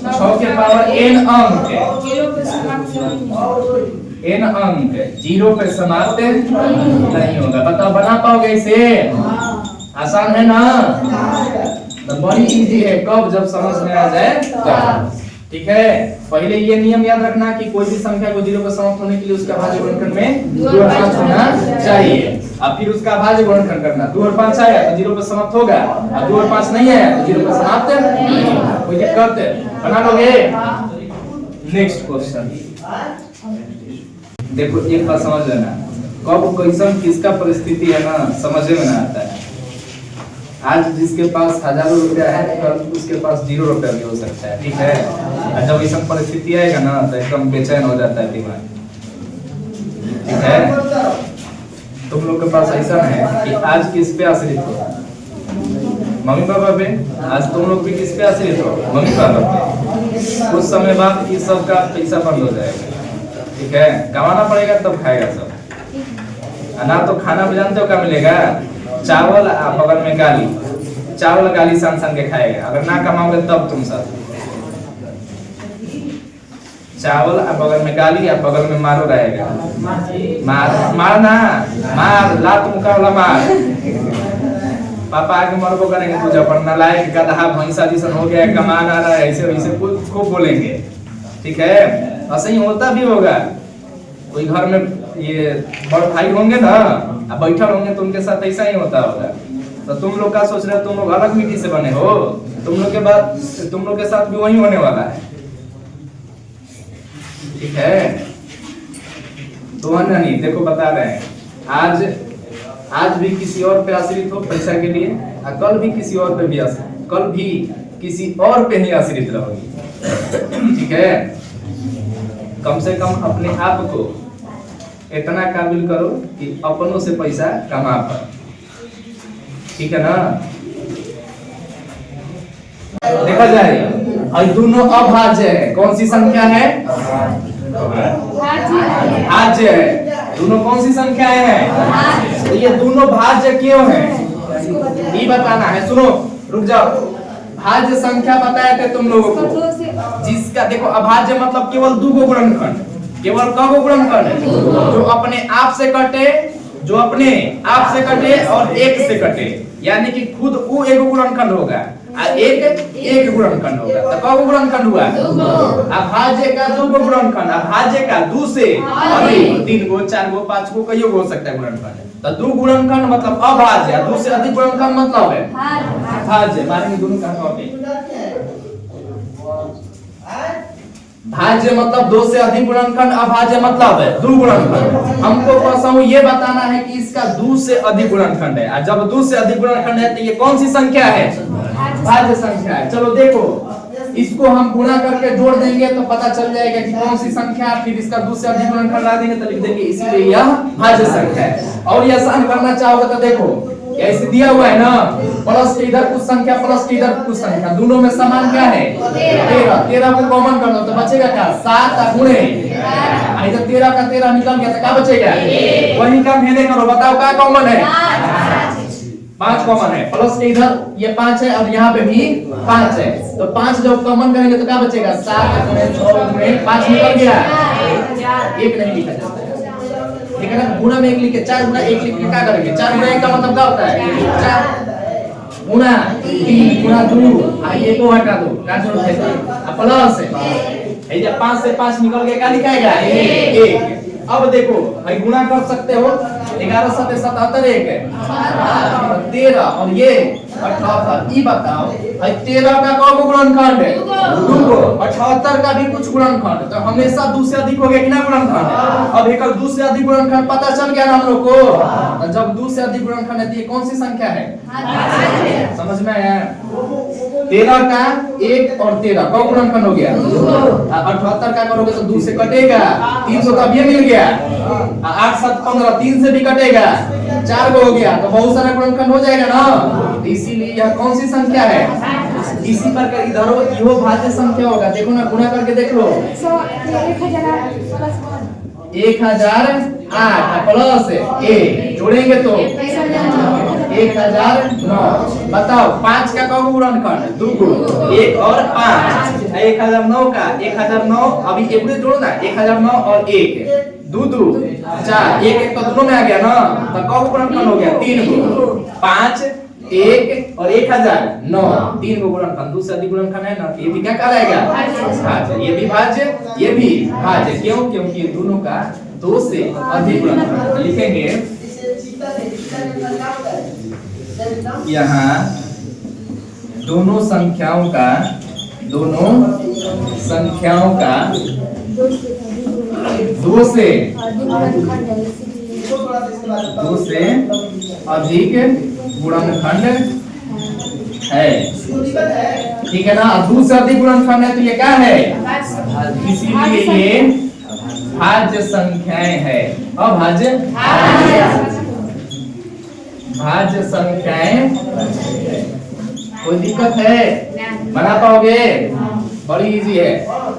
6 के पावर n अंक 0 पे समाप्त नहीं होगा। बताओ बना पाओगे इसे? आसान है ना, तो बड़ी इजी है। कब? जब समझ में आ जाए तब। ठीक है, पहले ये नियम याद रखना कि कोई भी संख्या को 0 पर समाप्त होने के लिए उसका भाज्य गुणनखंड में 2 और 5 होना चाहिए। अब फिर उसका भाज्य गुणनखंड करना, 2 और 5 आया तो 0 पर समाप्त होगा, और 2 और 5 नहीं आया तो 0 पर समाप्त नहीं होगा। कोई दिक्कत? बना लोगे? नेक्स्ट क्वेश्चन देखो, एक बात समझ लेना, कब कैसन किसका परिस्थिति है ना समझ में ना आता है। आज जिसके पास हजारों रुपया है कल उसके पास 0 रुपया भी हो सकता है। ठीक है, और जब ऐसा परिस्थिति आएगा ना तो एकदम बेचैन हो जाता है दिमाग। ठीक है, तुम लोग के पास ऐसा है कि आज किस पे आश्रित हो? मम्मी पापा पे। आज तुम लोग भी किस पे आश्रित हो? मम्मी पापा पे। कुछ समय बाद इस सब का पैसा बंद हो जाएगा। ठीक है, कमाना पड़ेगा तब खाएगा सब। ना तो खाना भी जानते हो क्या मिलेगा? चावल बगल में गाली, चावल गाली सान सान के खाएगा। अगर ना कमाओगे तब तुम सब चावल बगल में गाली या बगल में मारो रहेगा। मारना मार लात मुका वाला मार। पापा आके मरबो करेंगे तुझे पर नालायक गधा भैंसा जैसा हो गया, कमान आ रहा है, ऐसे वैसे खूब बोलेंगे। ठीक है, ऐसे ही होता भी होगा। कोई घर में ये बड़ भाई होंगे ना, अब बैठा होंगे तो उनके साथ ऐसा ही होता होगा। तो तुम लोग का सोच रहे हो तुम लोग अलग मिट्टी से बने हो, तुम लोग के साथ भी वही होने वाला है। ठीक है, तो नहीं देखो बता रहे हैं, आज भी किसी और पे आश्रित हो पैसा के लिए, और कल भी किसी और पे भी कल भी किसी और पे ही आश्रित रहोगी। ठीक है, कम से कम अपने आप को इतना काबिल करो कि अपनों से पैसा कमा पाओ। ठीक है ना। देखा जाए और दोनों अभाज्य है। कौन सी संख्या है? भाज्य है। दोनों कौन सी संख्या है? तो ये दोनों भाज्य क्यों है ये बताना है। सुनो रुक जाओ, भाज्य संख्या बताए थे तुम लोगों को, जिसका देखो अभाज्य मतलब केवल 2 गुणनखंड, केवल कगो गुणनखंड जो अपने आप से कटे, और एक से कटे, यानी कि खुद वो एक गुणनखंड होगा। एक गुणनखंड होगा। तो कौ गुणनखंड हुआ? अभाज्य का 2 गो गुणनखंड, अभाज्य का 2 से अधिक, 3 गो 4 गो 5 गो कईयो हो सकता है गुणनखंड। तो 2 गुणनखंड मतलब अभाज्य, 2 से अधिक गुणनखंड मतलब है भाज्य। मारेंगे दोनों का कॉपी। भाज्य मतलब 2 से अधिक गुणनखंड, अभाज्य मतलब है 2 गुणनखंड। हमको कसम ये बताना है कि इसका 2 से अधिक गुणनखंड है। और जब 2 से अधिक गुणनखंड है तो ये कौन सी संख्या है? भाज्य संख्या है। चलो देखो, इसको हम गुणा करके जोड़ देंगे तो पता चल जाएगा कि कौन सी संख्या है। फिर इसका 2 से अधिक गुणनखंड ला देंगे तो लिख देंगे इसीलिए यह भाज्य संख्या है। और ये आसान करना चाहोगे तो देखो ऐसे दिया हुआ है ना, प्लस के इधर कुछ संख्या प्लस के इधर कुछ संख्या, दोनों में समान क्या है? 13 को कॉमन कर दो तो बचेगा क्या? 7 गुणे इधर 13 का 13 निकल गया तो क्या बचेगा? वही का मेले करो, बताओ क्या कॉमन है? 5 कॉमन है। प्लस के इधर ये 5 है और यहाँ पे भी 5 है, तो 5 जब कॉमन करेंगे तो क्या बचेगा? 7 गुणे 6 गुणे 5 निकल गया, 1 नहीं लिखा जाता है। ठीक है ना? गुणा में 1 लिखे, 4 गुणा 1 लिख के क्या करेंगे? 4 गुणा 1 का मतलब क्या होता है? 4 गुणा 3 गुणा 2, ये को हटा दो, क्या जरूरत है? प्लस है, ये 5 से 5 निकल गया, क्या लिखाएगा? 1। अब देखो भाई गुणा कर सकते हो, 11 7 77 1 है 13 और ये 78। ये बताओ भाई 13 का कौन गुणनखंड है? 2 गो। 78 का भी कुछ गुणनखंड, तो हमेशा 2 से अधिक हो गया कि ना गुणनखंड? अब एक 2 से अधिक गुणनखंड पता चल गया ना हम लोग को। तो जब 2 से अधिक गुणनखंड है तो ये कौन सी संख्या है? समझ में आया? 13 का 1 और 13 कौन गुणनखंड हो गया? 78 का करोगे तो 2 से कटेगा, 3 तो तब ये मिल गया। 8 7 15 3 से भी कटेगा, 4 गो हो गया, तो बहुत सारा गुणनखंड हो जाएगा ना। इसीलिए यह कौन सी संख्या है? इसी प्रकार इधर यो भाज्य संख्या होगा। देखो ना, गुणा करके देख लो। 1008 प्लस 1 जोड़ेंगे तो 1009। बताओ 5 का कौन गुणनखंड? 2 गो, 1 और 5। 1009 का 1009 अभी एक जोड़ना, 1009 और 1 2 2 4, 1 1 तो दोनों में आ गया ना, तो कौन गुणनखंड हो गया? 3 गो, 5 1 और 1009, 3 गो गुणनखंड। 2 से अधिक गुणनखंड है ना, ये भी क्या कहलाएगा? भाज्य। ये भी भाज्य, ये भी भाज्य। क्यों? क्योंकि ये दोनों का 2 से अधिक गुणनखंड। लिखेंगे यहाँ दोनों संख्याओं का 2 से अधिक गुणनखंड है। ठीक है ना? 2 से अधिक गुणनखंड है तो ये क्या है? इसीलिए ये भाज्य संख्याएं है। अभाज्य भाज्य संख्याएं। कोई दिक्कत है? बना पाओगे? बड़ी इजी है।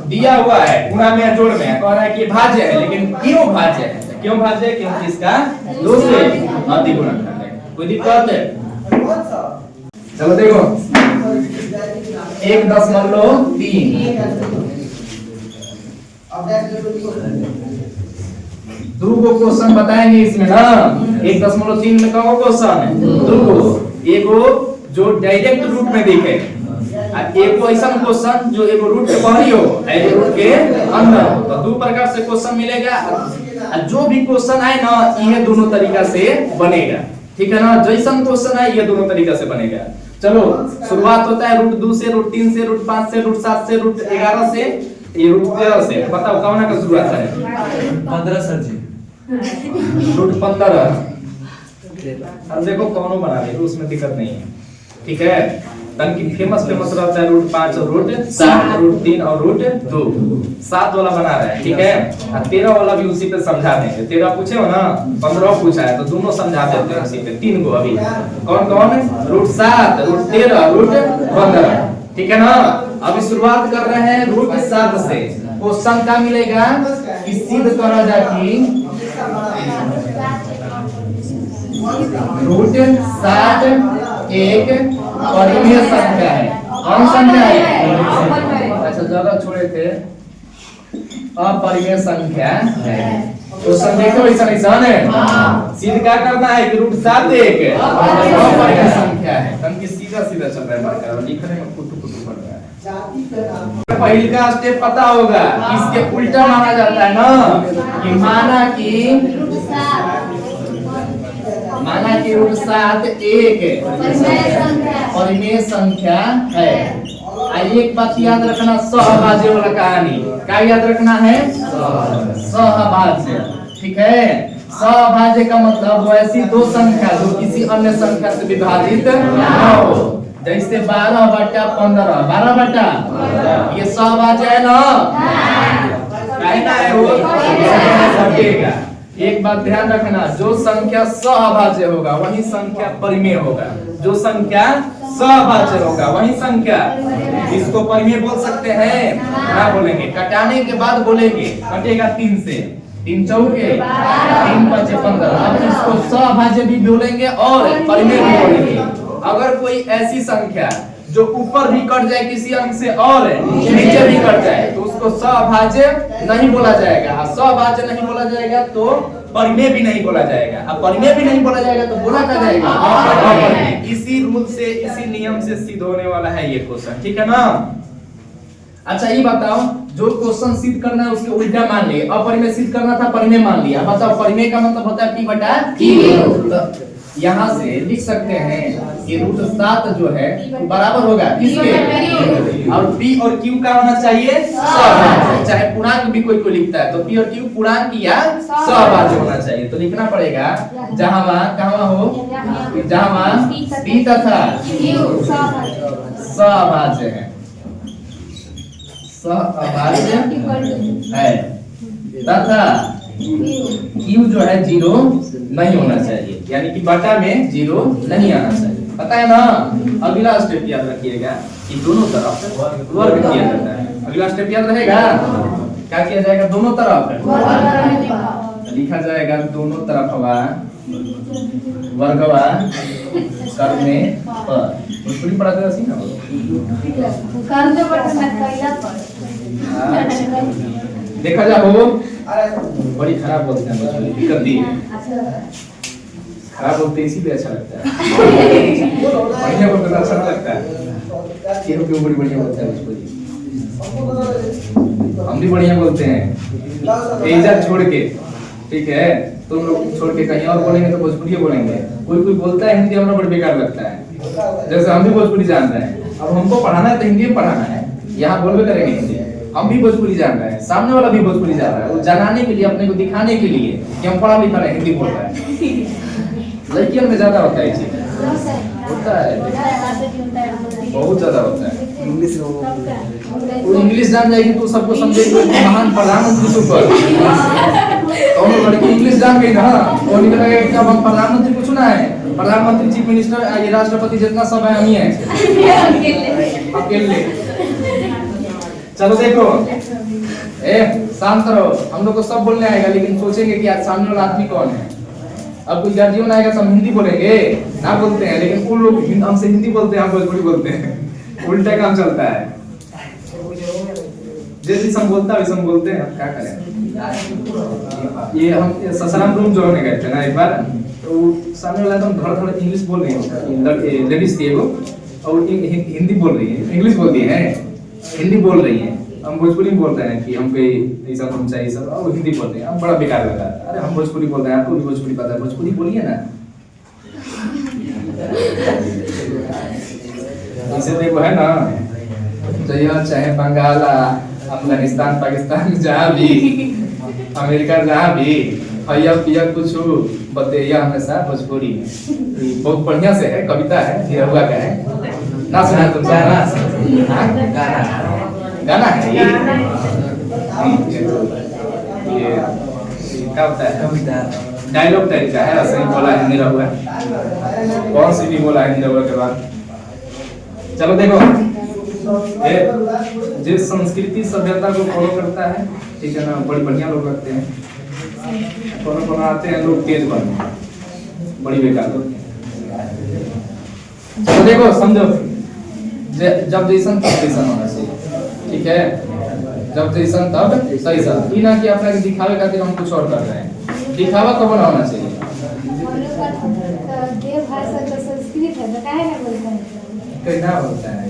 दिया हुआ है गुणा में जोड़ में, कह रहा है कि भाज्य है, लेकिन क्यों भाज्य है? क्यों भाज्य है? क्योंकि इसका 2 से अधिक गुणनखंड है। कोई दिक्कत है? चलो देखो 1.3 2 गो क्वेश्चन बताएंगे इसमें ना। 1.3 में कौन क्वेश्चन है? 2 गो। एगो जो डायरेक्ट रूट में दिखे, एक ऐसा क्वेश्चन जो एगो रूट के बाहरी हो, एगो रूट के अंदर हो। तो 2 प्रकार से क्वेश्चन मिलेगा। जो भी क्वेश्चन आए ना, ये दोनों तरीका से बनेगा। ठीक है ना? जैसा क्वेश्चन आए ये दोनों तरीका से बनेगा। चलो शुरुआत होता है रूट 2 से, रूट 3 से, रूट 5 से, रूट 7 से, रूट 11 से, ये रूट 13 से। बताओ कौन का शुरुआत है? 15 सर जी। रूट 15। अब देखो कौन बना ले, उसमें दिक्कत नहीं है। ठीक है? तनकी फेमस रहता है रूट 5 और रूट 7, रूट 3 और रूट 2। 7 वाला बना रहा है। ठीक है? 13 वाला भी उसी पे समझा देंगे। 13 पूछे हो ना, 15 पूछा है, तो दोनों समझा देते हैं उसी पे। 3 गो अभी कौन रूट 7, रूट 13, रूट 15। ठीक है ना? अभी शुरुआत कर रहे हैं रूट 7 से। क्वेश्चन क्या मिलेगा कि सिद्ध करा जाए कि रूट 7 एक परिमेय संख्या है। कौन संख्या है? अच्छा जगह छोड़े थे, अपरिमेय संख्या है। क्वेश्चन देखो ऐसा है। सिद्ध क्या करना है कि रूट 7 एक अपरिमेय संख्या है। हम की सीधा सीधा सीधा चल रहा है और लिखने में कुटू कुटू पड़ रहा है। पहले का स्टेप पता होगा, इसके उल्टा माना जाता है ना कि माना कि सात एक परिमेय संख्या है। एक बात याद रखना, सहभाज्य वाला कहानी क्या याद रखना है, सहभाज्य। ठीक है, सहभाज्य का मतलब वो ऐसी दो संख्या जो किसी अन्य संख्या से विभाजित न हो। जैसे 12/15, 12 ये सहभाज्य है ना, कहना है वो घटेगा। एक बात ध्यान रखना, जो संख्या सहभाज्य होगा वही संख्या परिमेय होगा। जो संख्या सहभाज्य होगा वही संख्या, इसको परिमेय बोल सकते हैं ना, बोलेंगे। कटाने के बाद बोलेंगे, कटेगा 3 से, 3 चौके 3 5 15। अब इसको सहभाज्य भी बोलेंगे और परिमेय भी बोलेंगे। अगर कोई ऐसी संख्या जो ऊपर भी कट जाए किसी अंक से और नीचे भी कट जाए तो उसको सहभाज्य नहीं बोला जाएगा। सहभाज्य नहीं बोला जाएगा तो परिमेय भी नहीं बोला जाएगा। अब परिमेय भी नहीं बोला जाएगा तो बोला क्या जाएगा। इसी रूल से, इसी नियम से सिद्ध होने वाला है ये क्वेश्चन। ठीक है ना। अच्छा ये बताओ, जो क्वेश्चन सिद्ध करना है उसके उल्टा मान लिए। अपरिमेय सिद्ध करना था, परिमेय मान लिया। बताओ परिमेय का मतलब होता है P/Q। यहाँ से लिख सकते हैं कि √7 जो है बराबर होगा किसके, और P और Q का होना चाहिए सहभाज्य। चाहे पूर्णांक भी कोई को लिखता है तो P और Q पूर्णांक या सहभाज्य होना चाहिए। तो लिखना पड़ेगा जहाँ हो, जहाँ P तथा सहभाज्य है, सहभाज्य है तथा Q जो है 0 नहीं होना चाहिए, यानी कि बटा में 0 नहीं आना चाहिए। पता है ना। अगला स्टेप याद रखिएगा कि दोनों तरफ वर्ग किया जाता है। अगला स्टेप याद रहेगा, क्या किया जाएगा, दोनों तरफ लिखा जाएगा, दोनों तरफ वर्गवा करने पर। उसको भी पढ़ाते हैं ना, देखा जाओ बड़ी खराब बोलते हैं, दिक्कत दी है। खराब बोलते इसीलिए अच्छा लगता है, बढ़िया बोलते अच्छा नहीं लगता है। क्यों बड़ी बढ़िया बोलते हैं भोजपुरी, हम भी बढ़िया बोलते हैं। तेजा छोड़ के, ठीक है, तुम लोग छोड़ के कहीं और बोलेंगे तो भोजपुरी बोलेंगे। कोई बोलता है हिंदी, हमें बड़ा बेकार लगता है। जैसे हम भी भोजपुरी जान रहे हैं, अब हमको पढ़ाना है तो हिंदी में पढ़ाना है, यहाँ बोलबे करेंगे हिंदी। हम भी भोजपुरी जान रहे हैं, सामने वाला भी भोजपुरी जान रहा है, वो जनाने के लिए, अपने को दिखाने के लिए कि हम पढ़ा लिखा है, हिंदी बोल रहे हैं। लड़कियों में ज्यादा होता है, होता है, बहुत ज्यादा होता है। वो इंग्लिश जान जाएगी तो सबको समझेगी महान प्रधानमंत्री सुपर। तो लड़की इंग्लिश जान गई ना, वो निकलेगा कि अब हम प्रधानमंत्री को चुना है, प्रधानमंत्री, चीफ मिनिस्टर, ये राष्ट्रपति जितना सब है हम ही हैं अकेले। चलो देखो, शांत रहो, हम लोग को सब बोलने आएगा, लेकिन सोचेंगे कि आज सामने वाला आदमी कौन है। अब कोई गार्जियन आएगा तो हम हिंदी बोलेंगे ना, बोलते हैं, लेकिन उन लोग हमसे हिंदी बोलते हैं, हम भोजपुरी बोलते हैं। उल्टा काम चलता है, जैसे हम बोलता है वैसे हम बोलते हैं। क्या करें। ये हम ससराम रूम जो होने गए थे ना एक बार, तो सामने वाला तो धड़ धड़ इंग्लिश बोल रही है, लेडीज थी वो, और हिंदी बोल रही है, इंग्लिश बोलती है, हिंदी बोल रही है। हम भोजपुरी में बोलते हैं कि हमको ऐसा होना चाहिए सब, और हिंदी बोलते हैं, हम बड़ा बेकार लगा। अरे हम भोजपुरी बोल रहे हैं, आपको भी भोजपुरी पता है, भोजपुरी बोलिए ना। जैसे देखो है ना, चाहे बंगाल, अफगानिस्तान, पाकिस्तान, जहाँ भी, अमेरिका, जहाँ भी भैया पिया कुछ बतैया हमेशा भोजपुरी में। बहुत बढ़िया से है, कविता है, निरहुआ का है ना, सुना तुम गाना है ये क्या होता है, कविता डायलॉग टाइप का है। ऐसे ही बोला है निरहुआ, कौन सी भी बोला है निरहुआ के बाद। चलो देखो, जिस संस्कृति सभ्यता को फॉलो करता है, ठीक है ना, बड़ी बढ़िया लोग लगते हैं। कौन आते हैं लोग तेज बनते हैं, बड़ी बेकार लोग। तो देखो समझो, जब जैसन तब जैसन होना चाहिए, ठीक है, जब जैसन तब सैसन। ई ना कि अपना दिखावे खातिर हम कुछ और कर रहे हैं, दिखावा कब ना होना चाहिए। कैसा बोलता है?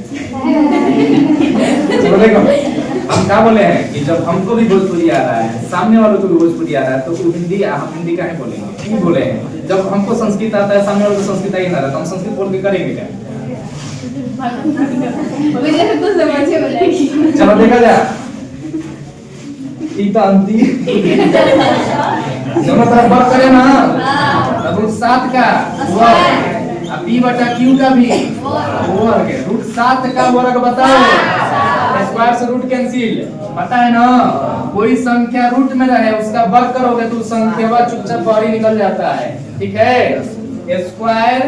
चलो देखो, हम क्या बोले हैं कि जब हमको भी भोजपुरी आ रहा है, सामने वालों को भी भोजपुरी आ रहा है, तो वो हिंदी हम हिंदी का है बोलेंगे, क्यों बोले हैं? जब हमको संस्कृत आता है, सामने वालों को संस्कृत ही ना आता, तो हम संस्कृत बोल के करेंगे क्या? चलो देखा जाए, अंति दोनों तरफ वर्क करे ना, तब रूट 7 का वर्ग, अब p बटा q का भी वर्ग, रूट 7 का वर्ग बताओ, स्क्वायर से रूट कैंसिल, पता है ना? कोई संख्या रूट में रहे उसका वर्ग करोगे तो संख्या चुपचाप बाहर ही निकल जाता है, ठीक है? स्क्वायर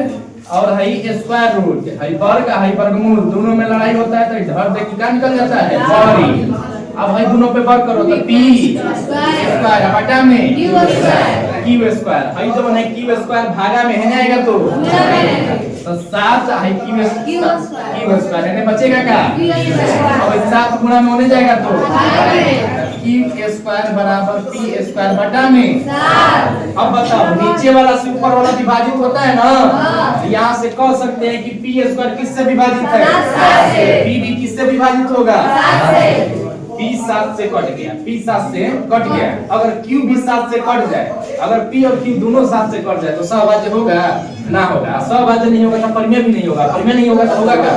और हाई स्क्वायर रूट, हाई वर्ग हाई वर्गमूल, दोनों में लड़ाई होता है तो इधर देखिए क्या निकल जाता है, बाहर। अब भाई दोनों पे वर्क करो तो p स्क्वायर बटा में q स्क्वायर, भाई जब है q स्क्वायर भागा में है आएगा तो 7 है q स्क्वायर है, बचेगा क्या? अब 7 गुणा में होने जाएगा तो q स्क्वायर बराबर p स्क्वायर बटा में 7। अब बताओ नीचे वाला से ऊपर वाला विभाजित होता है ना, यहाँ से कह सकते हैं कि p स्क्वायर किससे विभाजित है? p भी किससे विभाजित होगा? p 7 से कट गया, p 7 से कट गया। अगर q भी 7 से कट जाए, अगर p और q दोनों 7 से कट जाए तो सहभाज्य होगा? ना होगा। सहभाज्य नहीं होगा तो परिमेय भी नहीं होगा, परिमेय नहीं होगा तो होगा क्या?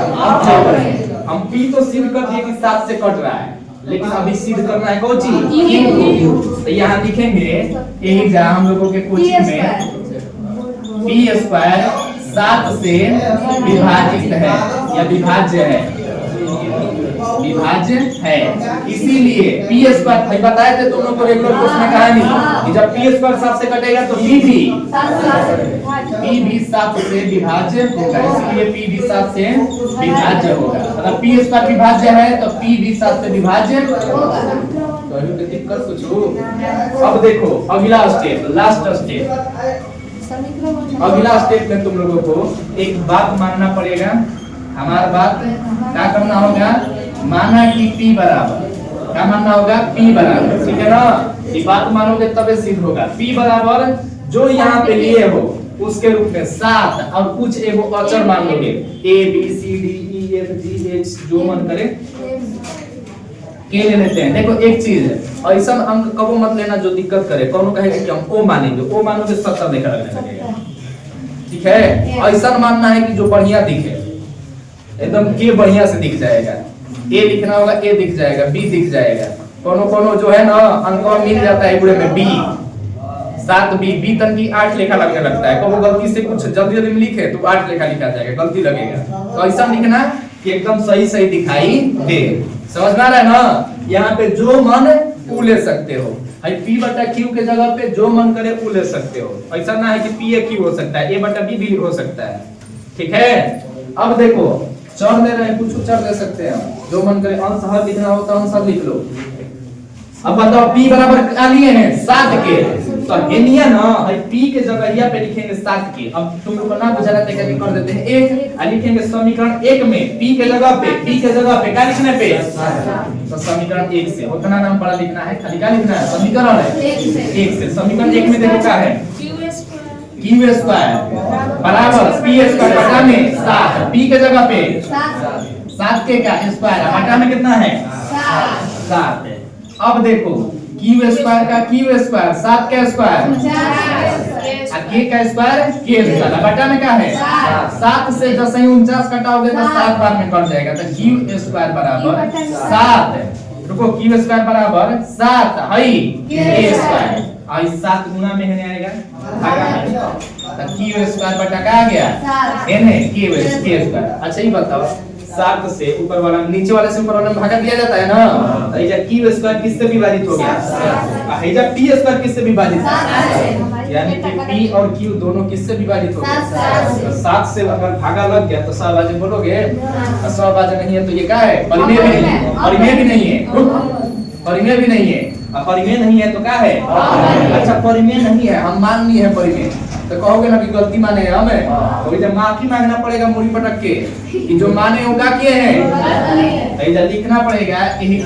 हम p तो सिद्ध कर दिए कि 7 से कट रहा है, लेकिन अभी सिद्ध करना है कौन चीज? तो यहाँ लिखेंगे यही जा हम लोगों के कोचिंग में p स्क्वायर 7 से विभाजित है या विभाज्य है, विभाज्य है, इसीलिए p स्क्वायर भाई बताए थे तुम लोग को रेगुलर कोर्स में कहानी कि जब p स्क्वायर 7 से कटेगा तो p भी 7 से विभाज्य होगा, इसलिए p भी 7 से विभाज्य होगा। अगर p स्क्वायर विभाज्य है तो p भी 7 से विभाज्य होगा। तो अभी दिक्कत कुछ हो? अब देखो अगला स्टेप, लास्ट स्टेप, अगला स्टेप में तुम लोगों को एक बात मानना पड़ेगा। हमारा बात क्या करना होगा? माना कि p बराबर, क्या मानना होगा? p बराबर, ठीक है ना? ये बात मानोगे तबे सिद्ध होगा। p बराबर जो यहाँ पे लिए हो उसके रूप में 7 और कुछ एगो अचर मान लोगे, a b c d e f g h जो मन करे के ले लेते हैं। देखो एक चीज है, ऐसा अंक कबो मत लेना जो दिक्कत करे। कौन कहेगा कि हम o मानेंगे, o मानोगे 70 देखा लगेगा, ठीक है? ऐसा मानना है कि जो बढ़िया दिखे, एकदम के बढ़िया से दिख जाएगा, ए लिखना होगा ए दिख जाएगा, बी दिख जाएगा। कोनो जो है ना अंक मिल जाता है पूरे में, बी 7 बी तक की 8 लेखा लगने लगता है। कबो गलती से कुछ जल्दी में लिखे तो 8 लेखा लिखा जाएगा, गलती लगेगा। तो ऐसा लिखना कि एकदम सही दिखाई दे। समझ में आ रहा है ना? यहाँ पे जो मन उ ले सकते हो, p बटा q के जगह पे जो मन करे उ ले सकते हो। ऐसा ना है कि p a q हो सकता है, a बटा b भी हो सकता है, ठीक है? अब देखो चर ले रहे हैं, कुछ चर ले सकते हैं, जो मन करे। अंश हर लिखना हो तो अंश हर लिख लो। अब बताओ p बराबर क्या लिए हैं? 7 के, तो हेनिया ना p के जगह यहाँ पे लिखेंगे 7 के। अब तुम लोग को ना बुझा रहता है कर देते हैं 1 और लिखेंगे समीकरण 1 में p के जगह पे क्या लिखने पे? तो समीकरण 1 से उतना नाम बड़ा लिखना है, खाली क्या लिखना है? समीकरण है 1 से। समीकरण 1 में देखो क्या है? q स्क्वायर बराबर p स्क्वायर बटा में 7, p के जगह पे 7 के का स्क्वायर बटा में कितना है? 7 है। अब देखो q स्क्वायर का q स्क्वायर 7 का स्क्वायर और k का स्क्वायर k स्क्वायर बटा में क्या है? 7 से जैसे ही 49 कटाओगे तो 7 बार में कट जाएगा, तो q स्क्वायर बराबर 7 है। रुको, q स्क्वायर बराबर 7 है k स्क्वायर, और 7 गुना में है आएगा भागा में, तो q स्क्वायर बटा क्या आ गया? n है k स्क्वायर। अच्छा ये बताओ 7 से ऊपर वाला नीचे वाले से ऊपर वाला में भागा दिया जाता है ना, तो ये q स्क्वायर किससे विभाजित हो गया? है जब p स्क्वायर किससे विभाजित है? यानी कि p और q दोनों किससे विभाजित हो गए? 7 से अगर भागा लग गया तो सहभाज्य बोलोगे, सहभाज्य नहीं है तो ये क्या है? परिमेय भी नहीं है, परिमेय भी नहीं है, परिमेय भी नहीं है। परिमेय नहीं है तो क्या है? अच्छा परिमेय नहीं है, हम मान नहीं है परिमेय, तो कहोगे ना कि गलती माने हैं हमें, तो इधर माफी मांगना पड़ेगा मुड़ी पटक के कि जो माने होगा किए हैं, इधर लिखना पड़ेगा यही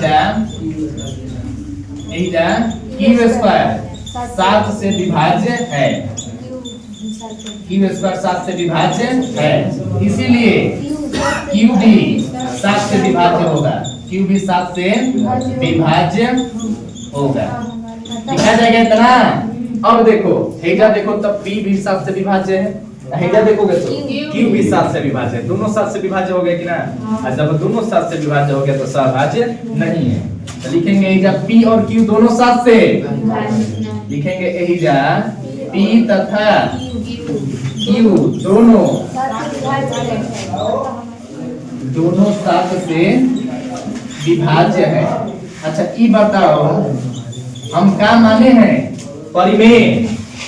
q स्क्वायर 7 से विभाज्य है, q स्क्वायर 7 से विभाज्य है, इसीलिए क्यू भी 7 से विभाज्य होगा, क्यू भी 7 से विभाज्य होगा। लिखा जाएगा इतना। अब देखो हेजा देखो तब पी भी 7 से विभाज्य है, हेजा देखोगे तो क्यू भी 7 से विभाज्य है, दोनों 7 से विभाज्य हो गया कि ना। और जब दोनों 7 से विभाज्य हो गया तो सहभाज्य नहीं है। तो लिखेंगे हेजा पी और क्यू दोनों 7 से, लिखेंगे हेजा पी तथा क्यू दोनों 7 से विभाज्य है। अच्छा ये बताओ हम क्या माने हैं परिमेय।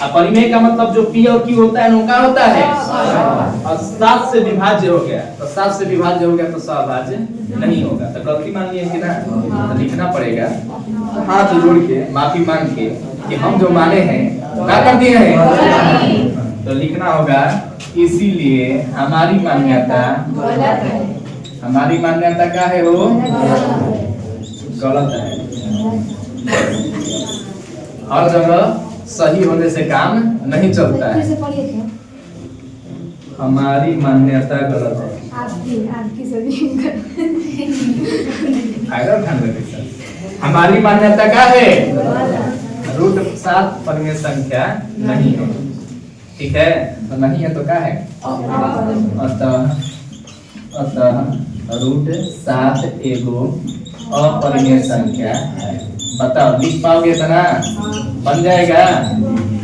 अब परिमेय का मतलब जो पी और क्यू होता है उनका होता है और 7 से विभाज्य हो गया, तो 7 से विभाज्य हो गया तो सहभाज्य नहीं होगा। तो गलती मान लिए कि ना, तो लिखना पड़ेगा हाथ जोड़ के माफी मांग के कि हम जो माने हैं क्या कर दिए हैं। तो लिखना होगा इसीलिए हमारी मान्यता क्या है वो गलत है। हर जगह सही होने से काम नहीं चलता है। हमारी मान्यता गलत है। हमारी मान्यता क्या है, √7 परिमेय संख्या नहीं है। ठीक है, तो नहीं है तो क्या है, अतः √7 एगो अपरिमेय संख्या है। बताओ लिख पाओगे इतना, बन जाएगा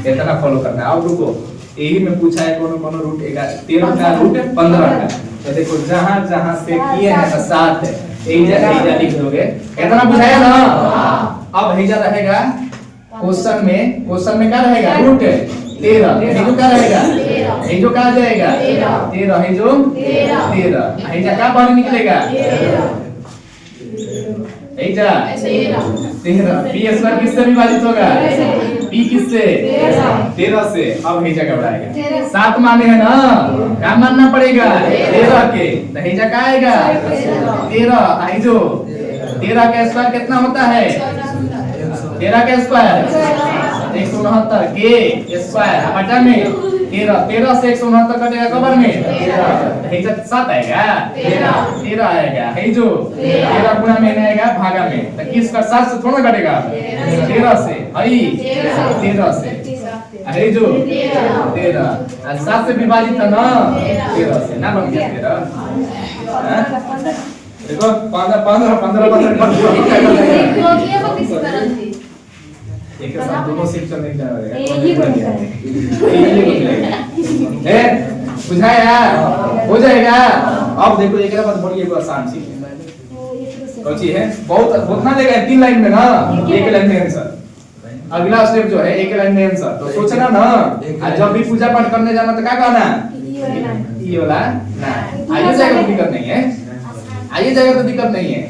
इतना फॉलो करना है। अब रुको, यही में पूछा है कोनो रूट 13 का रूट 15 का। तो देखो जहां जहां से किए हैं तो 7 है, एजा लिख दोगे, इतना बुझाया ना। अब हेजा रहेगा क्वेश्चन में क्या रहेगा रूट 13, हेजो क्या रहेगा, हेजो क्या आ जाएगा 13, हेजो 13, हेजा क्या बाहर निकलेगा हेजा 13। पी स्क्वायर किससे विभाजित होगा, पी किससे 13 से। अब हेजा कब आएगा, 7 माने है ना, क्या मानना पड़ेगा 13 के, तो हेजा क्या आएगा 13। हेजो 13 का स्क्वायर कितना होता है, 13 का स्क्वायर 169 के स्क्वायर बटा में 13 से 169 कटेगा कबर में, हेजा 7 आएगा 13 आएगा। हेजो 13 गुणा में आएगा भागा में, तो किसका 7 से थोड़ा कटेगा 13 से, आई 13 से। हेजो 13 7 से विभाजित है ना 13 से, ना बन गया 13। देखो 15 एक साथ दोनों सेक्शन में क्या रहेगा, ये बुझाया हो जाएगा। अब देखो एक बात बड़ी एक आसान चीज कौन है, बहुत उतना देगा 3 लाइन में ना, एक लाइन में आंसर। अगला स्टेप जो है एक लाइन में आंसर, तो सोचना ना। आज जब भी पूजा पाठ करने जाना तो क्या कहना, ये वाला ना आइए जाएगा तो दिक्कत नहीं है, आइए जाएगा तो दिक्कत नहीं है।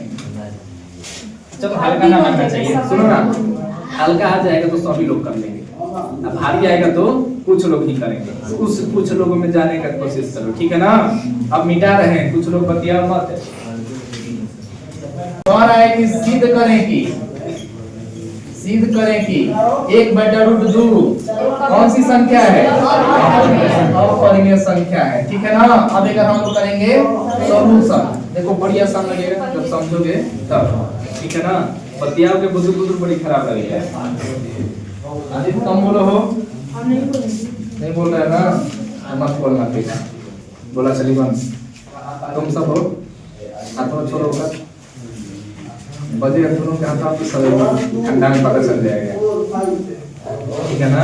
चलो हल्का ना मानना चाहिए, सुनो ना, हल्का आ जाएगा तो सभी लोग कर लेंगे, अब भारी आएगा तो कुछ लोग ही करेंगे। उस कुछ लोगों में जाने का कोशिश करो, ठीक है ना। अब मिटा रहे हैं, कुछ लोग बतिया मत। और आएगी सिद्ध करें कि 1/√2 कौन सी संख्या है, अपरिमेय संख्या है। ठीक है ना। अब अगर हम लोग करेंगे सॉल्यूशन, देखो बड़ी आसान लगेगा जब समझोगे तब, ठीक है ना। बतियाओ के बुजुर्ग बड़ी खराब लगेगा। आदित्य तुम बोलो हो, नहीं बोल रहे ना, मत बोलना प्लीज। बोला चली बंद, तुम सब हो हाथों छोड़ो कर बजे दोनों के हाथ तो सब ठंडा में पता चल जाएगा, ठीक है ना।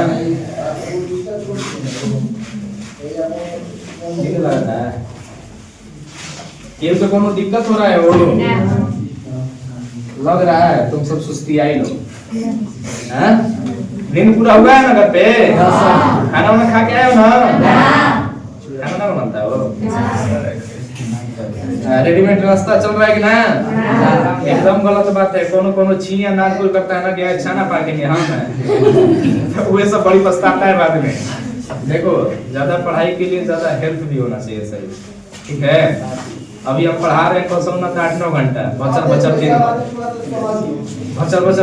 ठीक लगता है ये तो कोनो दिक्कत हो रहा है, वो लग रहा है तुम सब सुस्ती आई लो। दिन पूरा हुआ है ना घर पे, खाना वाना खा के आए हो ना, खाना ना बनता हो, रेडीमेड रास्ता चल रहा है कि ना। एकदम गलत बात है। कोनो छीया नाच कोई करता है ना कि अच्छा ना पाकेंगे हम है वो सब बड़ी पछताता है बाद में। देखो ज्यादा पढ़ाई के लिए ज्यादा हेल्थ भी होना चाहिए, सही, ठीक है। अभी हम पढ़ा रहे हैं कसम ना 8-9 घंटा बचल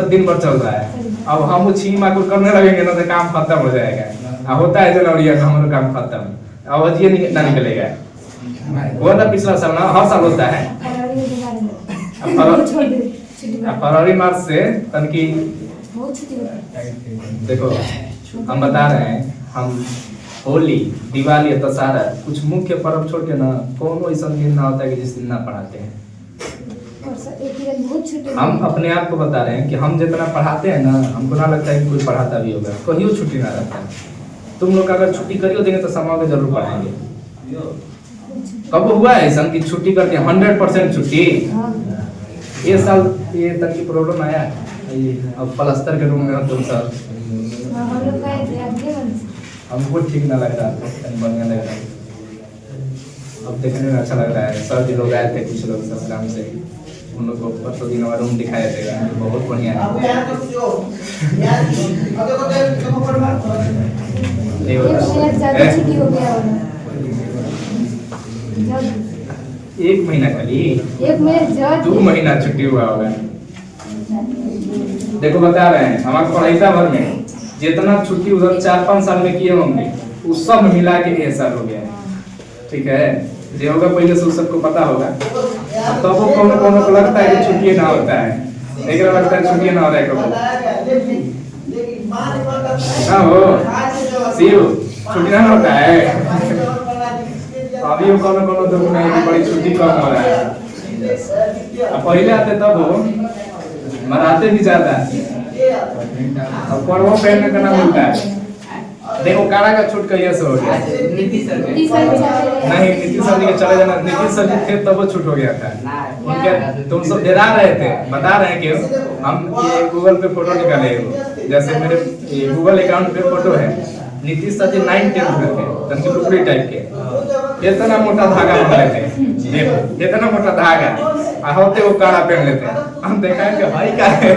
दिन भर चल रहा है। अब हम छी माकुर करने लगेंगे ना तो काम खत्म हो जाएगा। होता है जनवरी का हमारा काम खत्म, आवाज ये ना निकलेगा, हुआ था पिछला साल ना, हर साल होता है। फरवरी के बारे में अब फरवरी- छोड़ दे छुट्टी अब फरवरी मार्च से तनकी बहुत छुट्टी होता है। देखो हम बता रहे हैं, हम होली, दिवाली, दशहरा कुछ मुख्य पर्व छोड़ के ना कोनो ऐसा दिन ना होता है कि जिस दिन ना पढ़ाते हैं। और सर एक दिन बहुत छुट्टी हम अपने आप को बता रहे हैं कि हम जितना पढ़ाते हैं ना, हमको ना लगता है कि कोई पढ़ाता भी होगा, कहीं छुट्टी ना रहता है। तुम लोग अगर छुट्टी करियो देंगे तो समाज में जरूर पढ़ाएंगे। कब हुआ है ऐसा कि छुट्टी करके 100% छुट्टी? हाँ ये साल ये तक की प्रॉब्लम आया, अब प्लास्टर के रूम में हो तुम सब, हम लोग गए थे अगले मन से हमको ठीक ना लग रहा था, बढ़िया लग रहा है। अब देखने में अच्छा लग रहा है। सर जी लोग आए थे, कुछ लोग ससुराल से, उन लोग को परसों दिन रूम दिखाया थे, बहुत बढ़िया है। एक महीना ज्यादा छुट्टी हो गया होगा एक महीना खाली, एक महीना ज्यादा 2 महीना छुट्टी हुआ होगा। देखो बता रहे हैं, हमारे पढ़ाई भर में जितना छुट्टी उधर 4-5 साल में किए होंगे, उस सब मिला के ये साल हो गया है। ठीक है, जो होगा पहले से उस सबको पता होगा। अब तो वो कोनो को लगता है कि छुट्टी ना होता है, एक लगता है छुट्टी ना हो रहा है कब। हाँ हो शिव, छुट्टी ना होता है। अभी वो कोनो दुख नहीं कि बड़ी छुट्टी कम हो रहा है। अब पहले आते तब हो मनाते भी ज्यादा, अब पर्वों पहनने का ना मिलता है। देखो काड़ा का छूट कहिए से हो गया, नीतीश सर नहीं नीतीश सर जी के चले जाना, नीतीश सर जी थे तब वो छूट हो गया था उनके। तुम सब डरा रहे थे, बता रहे हैं कि हम ये गूगल पे फोटो निकाले हो, जैसे मेरे ये गूगल अकाउंट पे फोटो है, नीतीश सर जी 9-10 में थे, तनकी टुकड़ी टाइप के, इतना मोटा धागा बना लेते, देखो इतना मोटा धागा, होते वो काड़ा पहन लेते। हम देखा है कि भाई क्या है।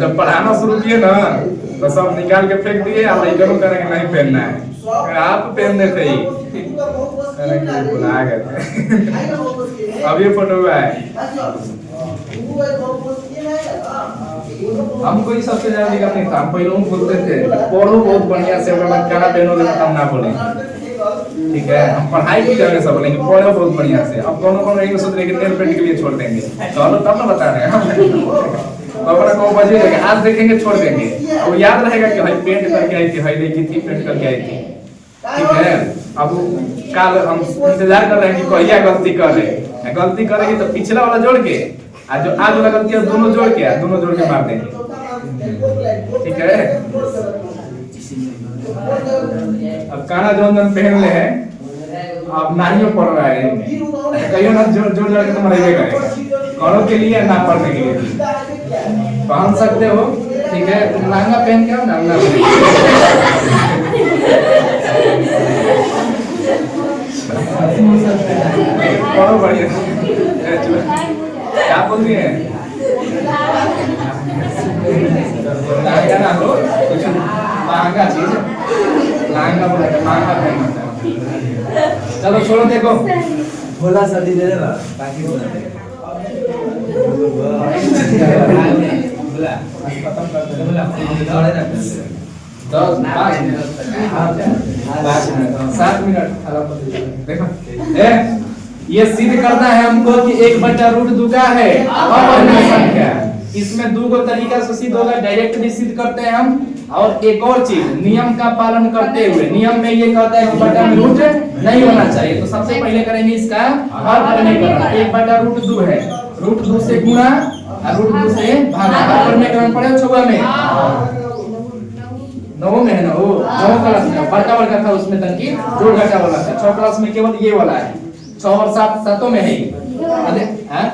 जब पढ़ाना शुरू किए ना तो सब निकाल के फेंक दिए, आप लड़कों करेंगे नहीं पहनना है, आप पहनने थे ही बुला गए थे। अब ये फोटो हुआ है, हमको ही सबसे ज्यादा दिक्कत नहीं था। हम पहले बोलते थे पढ़ो बहुत बढ़िया से, काना पहनोगे तो हम ना बोले, ठीक है, हम पढ़ाई भी करेंगे सब, लेकिन पढ़ो बहुत बढ़िया से। अब कोनो एक सोच रहे कि नेल पेंट के लिए छोड़ देंगे, चलो तब ना बता रहे हैं। अपना को बजे जाएगा, आज देखेंगे छोड़ देंगे, अब याद रहेगा कि भाई पेंट करके आई थी, भाई लेकी थी पेंट करके आई थी। ठीक है, अब कल हम इंतजार कर रहे हैं कि कहिया गलती करे, गलती करेगी तो पिछला वाला जोड़ के, आज जो आज वाला गलती है दोनों जोड़ के मार देंगे। ठीक है, अब काना जो पहन ले है, अब नानियों पढ़ रहा है, कहियो ना जोड़ के तुम रहेगा करेगा, कौनों के लिए ना पढ़ने के लिए पहन सकते हो। ठीक है, तुम लहंगा पहन के आओ ना, पढ़ो बढ़िया। क्या बोल रही है? लहंगा ना हो, कुछ महंगा चीज, लहंगा बोला महंगा पहनना है। चलो छोड़ो, देखो भोला सर्दी दे देगा ताकि हो जाए। बोला खत्म कर दे, बोला थोड़े ना 5 मिनट 7 मिनट। देखो ये सिद्ध करना है हमको कि 1/√2 का है अवर्गीय संख्या। इसमें 2 तरीका से सिद्ध होगा, डायरेक्ट भी सिद्ध करते हैं हम, और एक और चीज नियम का पालन करते हुए, नियम में ये कहता है कि बटा में रूट नहीं होना चाहिए, तो सबसे पहले करेंगे इसका हर करने का। 1/√2 है, √2 से गुणा और √2 से भागा, हर करने का पड़े 6 में 9 में है ना, वो 9 क्लास में बड़का था, उसमें तनकी 2 घटा वाला था। 6 क्लास में केवल ये वाला है, 6 और 7 सातों में है। अरे हां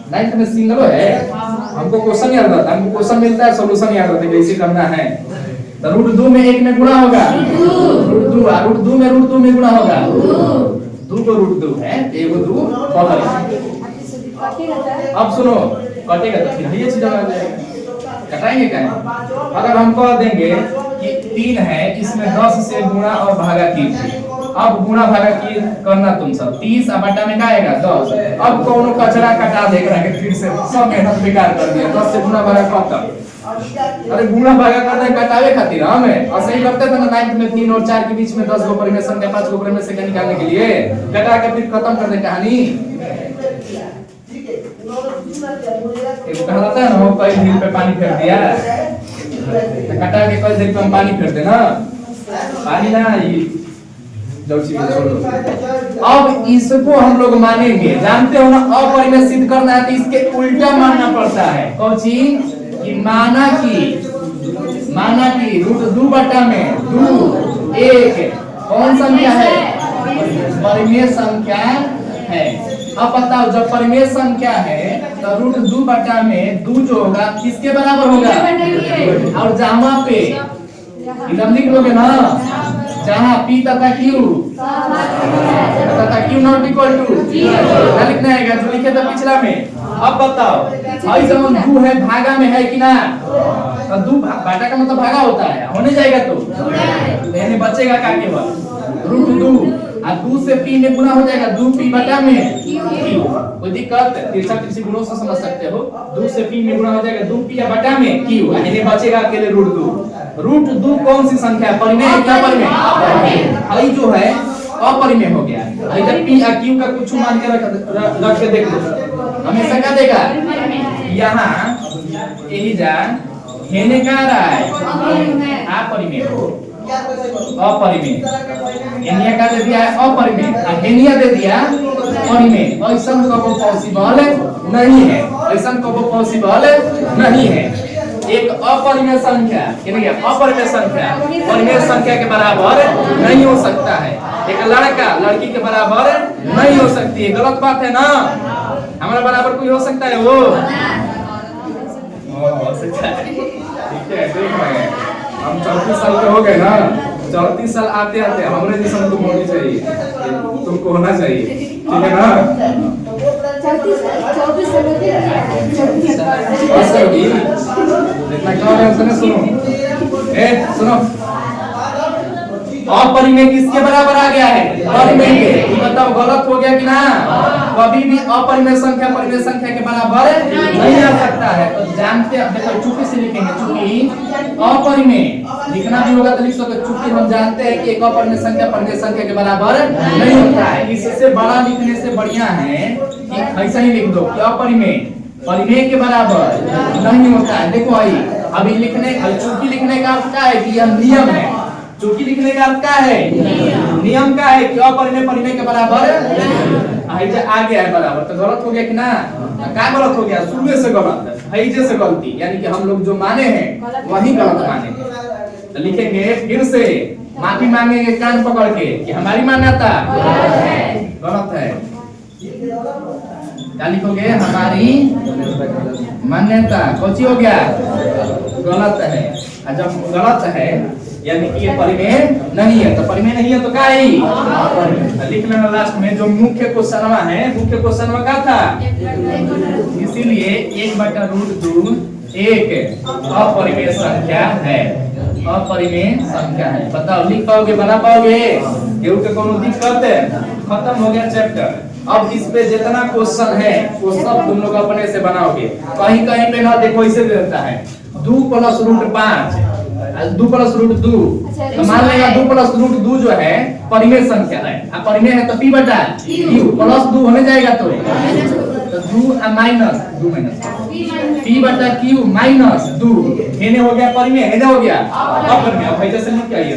नहीं तो सिंगल है, हमको क्वेश्चन याद रहता है, हमको क्वेश्चन मिलता है, सॉल्यूशन याद रहता है कैसे करना है। तो √2 में 1 में गुणा होगा, √2 और √2 में √2 में गुणा होगा, 2 को √2 है, एगो 2 बगल। अब सुनो, कटेगा तो फिर ये चीज आ जाएगा, कटाएंगे क्या? अगर हम कह देंगे कि 3 है, इसमें 10 से गुणा और भागा 3, अब गुणा भागा की करना तुम सब 30 अब बटा में का आएगा 10। अब कोनो कचरा कटा देगा कि फिर से सब मेहनत बेकार कर दिया 10 से गुणा भागा खत्म। अरे गुणा भागा करना कटावे खातिर हम ऐसे ही करते थे ना 9th में 3 और 4 के बीच में 10 गो परिमेय संख्या 5 गो परिमेय संख्या निकालने के लिए कटा के फिर खत्म कर दे कहानी। एक कहा था ना वो कई दिन पे पानी फेर दिया तो कटा के कई दिन पे हम पानी फेर देना पानी ना ये अब इसको हम लोग मानेंगे जानते हो ना अपरिमेय सिद्ध करना है तो इसके उल्टा मानना पड़ता है। कौन चीज कि माना कि रूट 2 बटा में 2 1 कौन संख्या है परिमेय संख्या है। अब बताओ जब परिमेय संख्या है तो रूट 2 बटा में 2 जो होगा किसके बराबर होगा और जहां पे इधर लिख लोगे ना जहां p तथा q नॉट इक्वल टू क्या लिखना है जो लिखे था पिछला में। अब बताओ भाई जब 2 है भागा में है कि ना तो 2 बाटा का मतलब भागा होता है होने जाएगा तो यानी बचेगा का केवल रूट 2 और 2 से p में गुना हो जाएगा 2p बटा में q। कोई दिक्कत तिरछा तिरछी गुणों से समझ सकते हो 2 से p में गुना हो जाएगा 2p या बटा में q यानी बचेगा अकेले रूट 2। रूट 2 कौन सी संख्या है परिमेय है क्या परिमेय भाई जो है अपरिमेय हो गया। इधर p और q का कुछ मान के रख के देख लो हमेशा क्या देगा यहाँ यही जा हेने का रहा है अपरिमेय अपरिमेय हेनिया का दे दिया है अपरिमेय और हेनिया दे दिया परिमेय। ऐसा कबो पॉसिबल नहीं है ऐसा कबो पॉसिबल नहीं है। एक अपरिमेय संख्या अपरिमेय संख्या परिमेय संख्या के बराबर नहीं हो सकता है। एक लड़का लड़की के बराबर नहीं हो सकती है गलत बात है ना। हमारा बराबर कोई हो सकता है वो हो सकता है ठीक है देख रहे हैं हम 34 साल के हो गए ना 34 साल आते आते हमारे जैसा तुम होनी चाहिए तुमको होना चाहिए ठीक है ना। 24 साल इतना क्या है सुनो सुनो अपरिमेय किसके बराबर आ गया है परिमेय के। ये बताओ गलत हो गया कि ना कभी भी अपरिमेय संख्या परिमेय संख्या के बराबर नहीं आ सकता है। तो जानते हैं देखो चूंकि से लिखेंगे चूंकि अपरिमेय लिखना भी होगा तो लिख सकते चूंकि हम जानते हैं कि एक अपरिमेय संख्या परिमेय संख्या के बराबर नहीं होता है। इससे बड़ा लिखने से बढ़िया है कि ऐसा ही लिख दो कि अपरिमेय परिमेय के बराबर नहीं होता है। देखो भाई अभी लिखने चूंकि लिखने का अर्थ क्या है कि यह नियम है। चूंकि लिखने का अर्थ क्या है नियम क्या है कि अपरिमेय परिमेय के बराबर आ गया है बराबर तो गलत हो गया कि ना क्या गलत हो गया शुरू से गलत है से गलती यानी कि हम लोग जो माने हैं वही गलत माने। तो लिखेंगे फिर से माफी मांगेंगे कान पकड़ के कि हमारी मान्यता गलत है। क्या लिखोगे हमारी मान्यता कौन सी हो गया गलत है। और जब गलत है यानी कि ये परिमेय नहीं है तो परिमेय नहीं है तो क्या है लिख लेना लास्ट में जो मुख्य क्वेश्चनवा है मुख्य क्वेश्चनवा क्या था इसीलिए 1/√2 एक अपरिमेय संख्या है अपरिमेय संख्या है। बताओ लिख पाओगे बना पाओगे केहू के कोनो दिक्कत है खत्म हो गया चैप्टर। अब इस पे जितना क्वेश्चन है वो सब तुम लोग अपने से बनाओगे कहीं कहीं पे ना देखो इसे देता है 2 + √5 2 + √2 तो मान लेगा 2 + √2 जो है परिमेय संख्या है अब परिमेय है तो p बटा q प्लस 2 होने जाएगा तो 2 माइनस p बटा q माइनस 2 हेने हो गया परिमेय हेने हो गया अपरिमेय। अब ऐसे लिख के आइए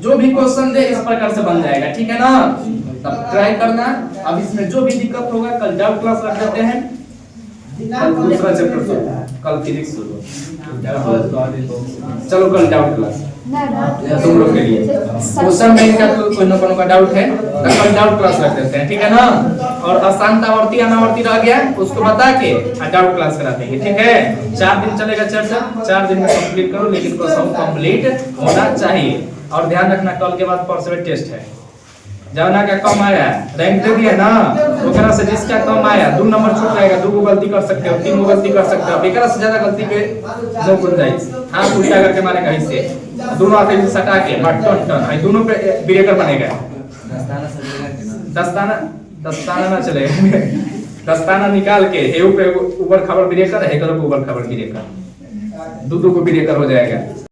जो भी क्वेश्चन दे इस प्रकार से बन जाएगा ठीक है ना। तब ट्राई करना। अब इसमें जो भी दिक्कत होगा कल डाउट क्लास रख देते हैं कल दूसरा चैप्टर शुरू कल फिजिक्स शुरू चलो कल डाउट क्लास तुम लोग के लिए क्वेश्चन में का कोई ना कोनो का डाउट है तो कल डाउट क्लास रख देते हैं ठीक है ना। और अशांत आवर्ती अनावर्ती रह गया उसको बता के डाउट क्लास करा देंगे ठीक है। 4 दिन चलेगा चर्चा 4 दिन में कंप्लीट करो लेकिन क्वेश्चन कंप्लीट होना चाहिए। और ध्यान रखना कल के बाद परसेंट टेस्ट है जवना का कम आया रैंक दे दिया ना, ओकरा से जिसका कम आया 2 नंबर छूट जाएगा, 2 गो गलती कर सकते हो, 3 गो गलती कर सकते हो, एकरा से ज्यादा गलती पे नो गुंजाइश। हाथ उल्टा करके मारेगा इससे, दोनों हाथ से सटा के बटन टन, आई दोनों पे ब्रेकर बनेगा। दस्ताना ना चलेगा। दस्ताना निकाल के हे पे ऊपर खबर ब्रेकर है, करो ऊपर खबर ब्रेकर, दो को ब्रेकर हो जाएगा।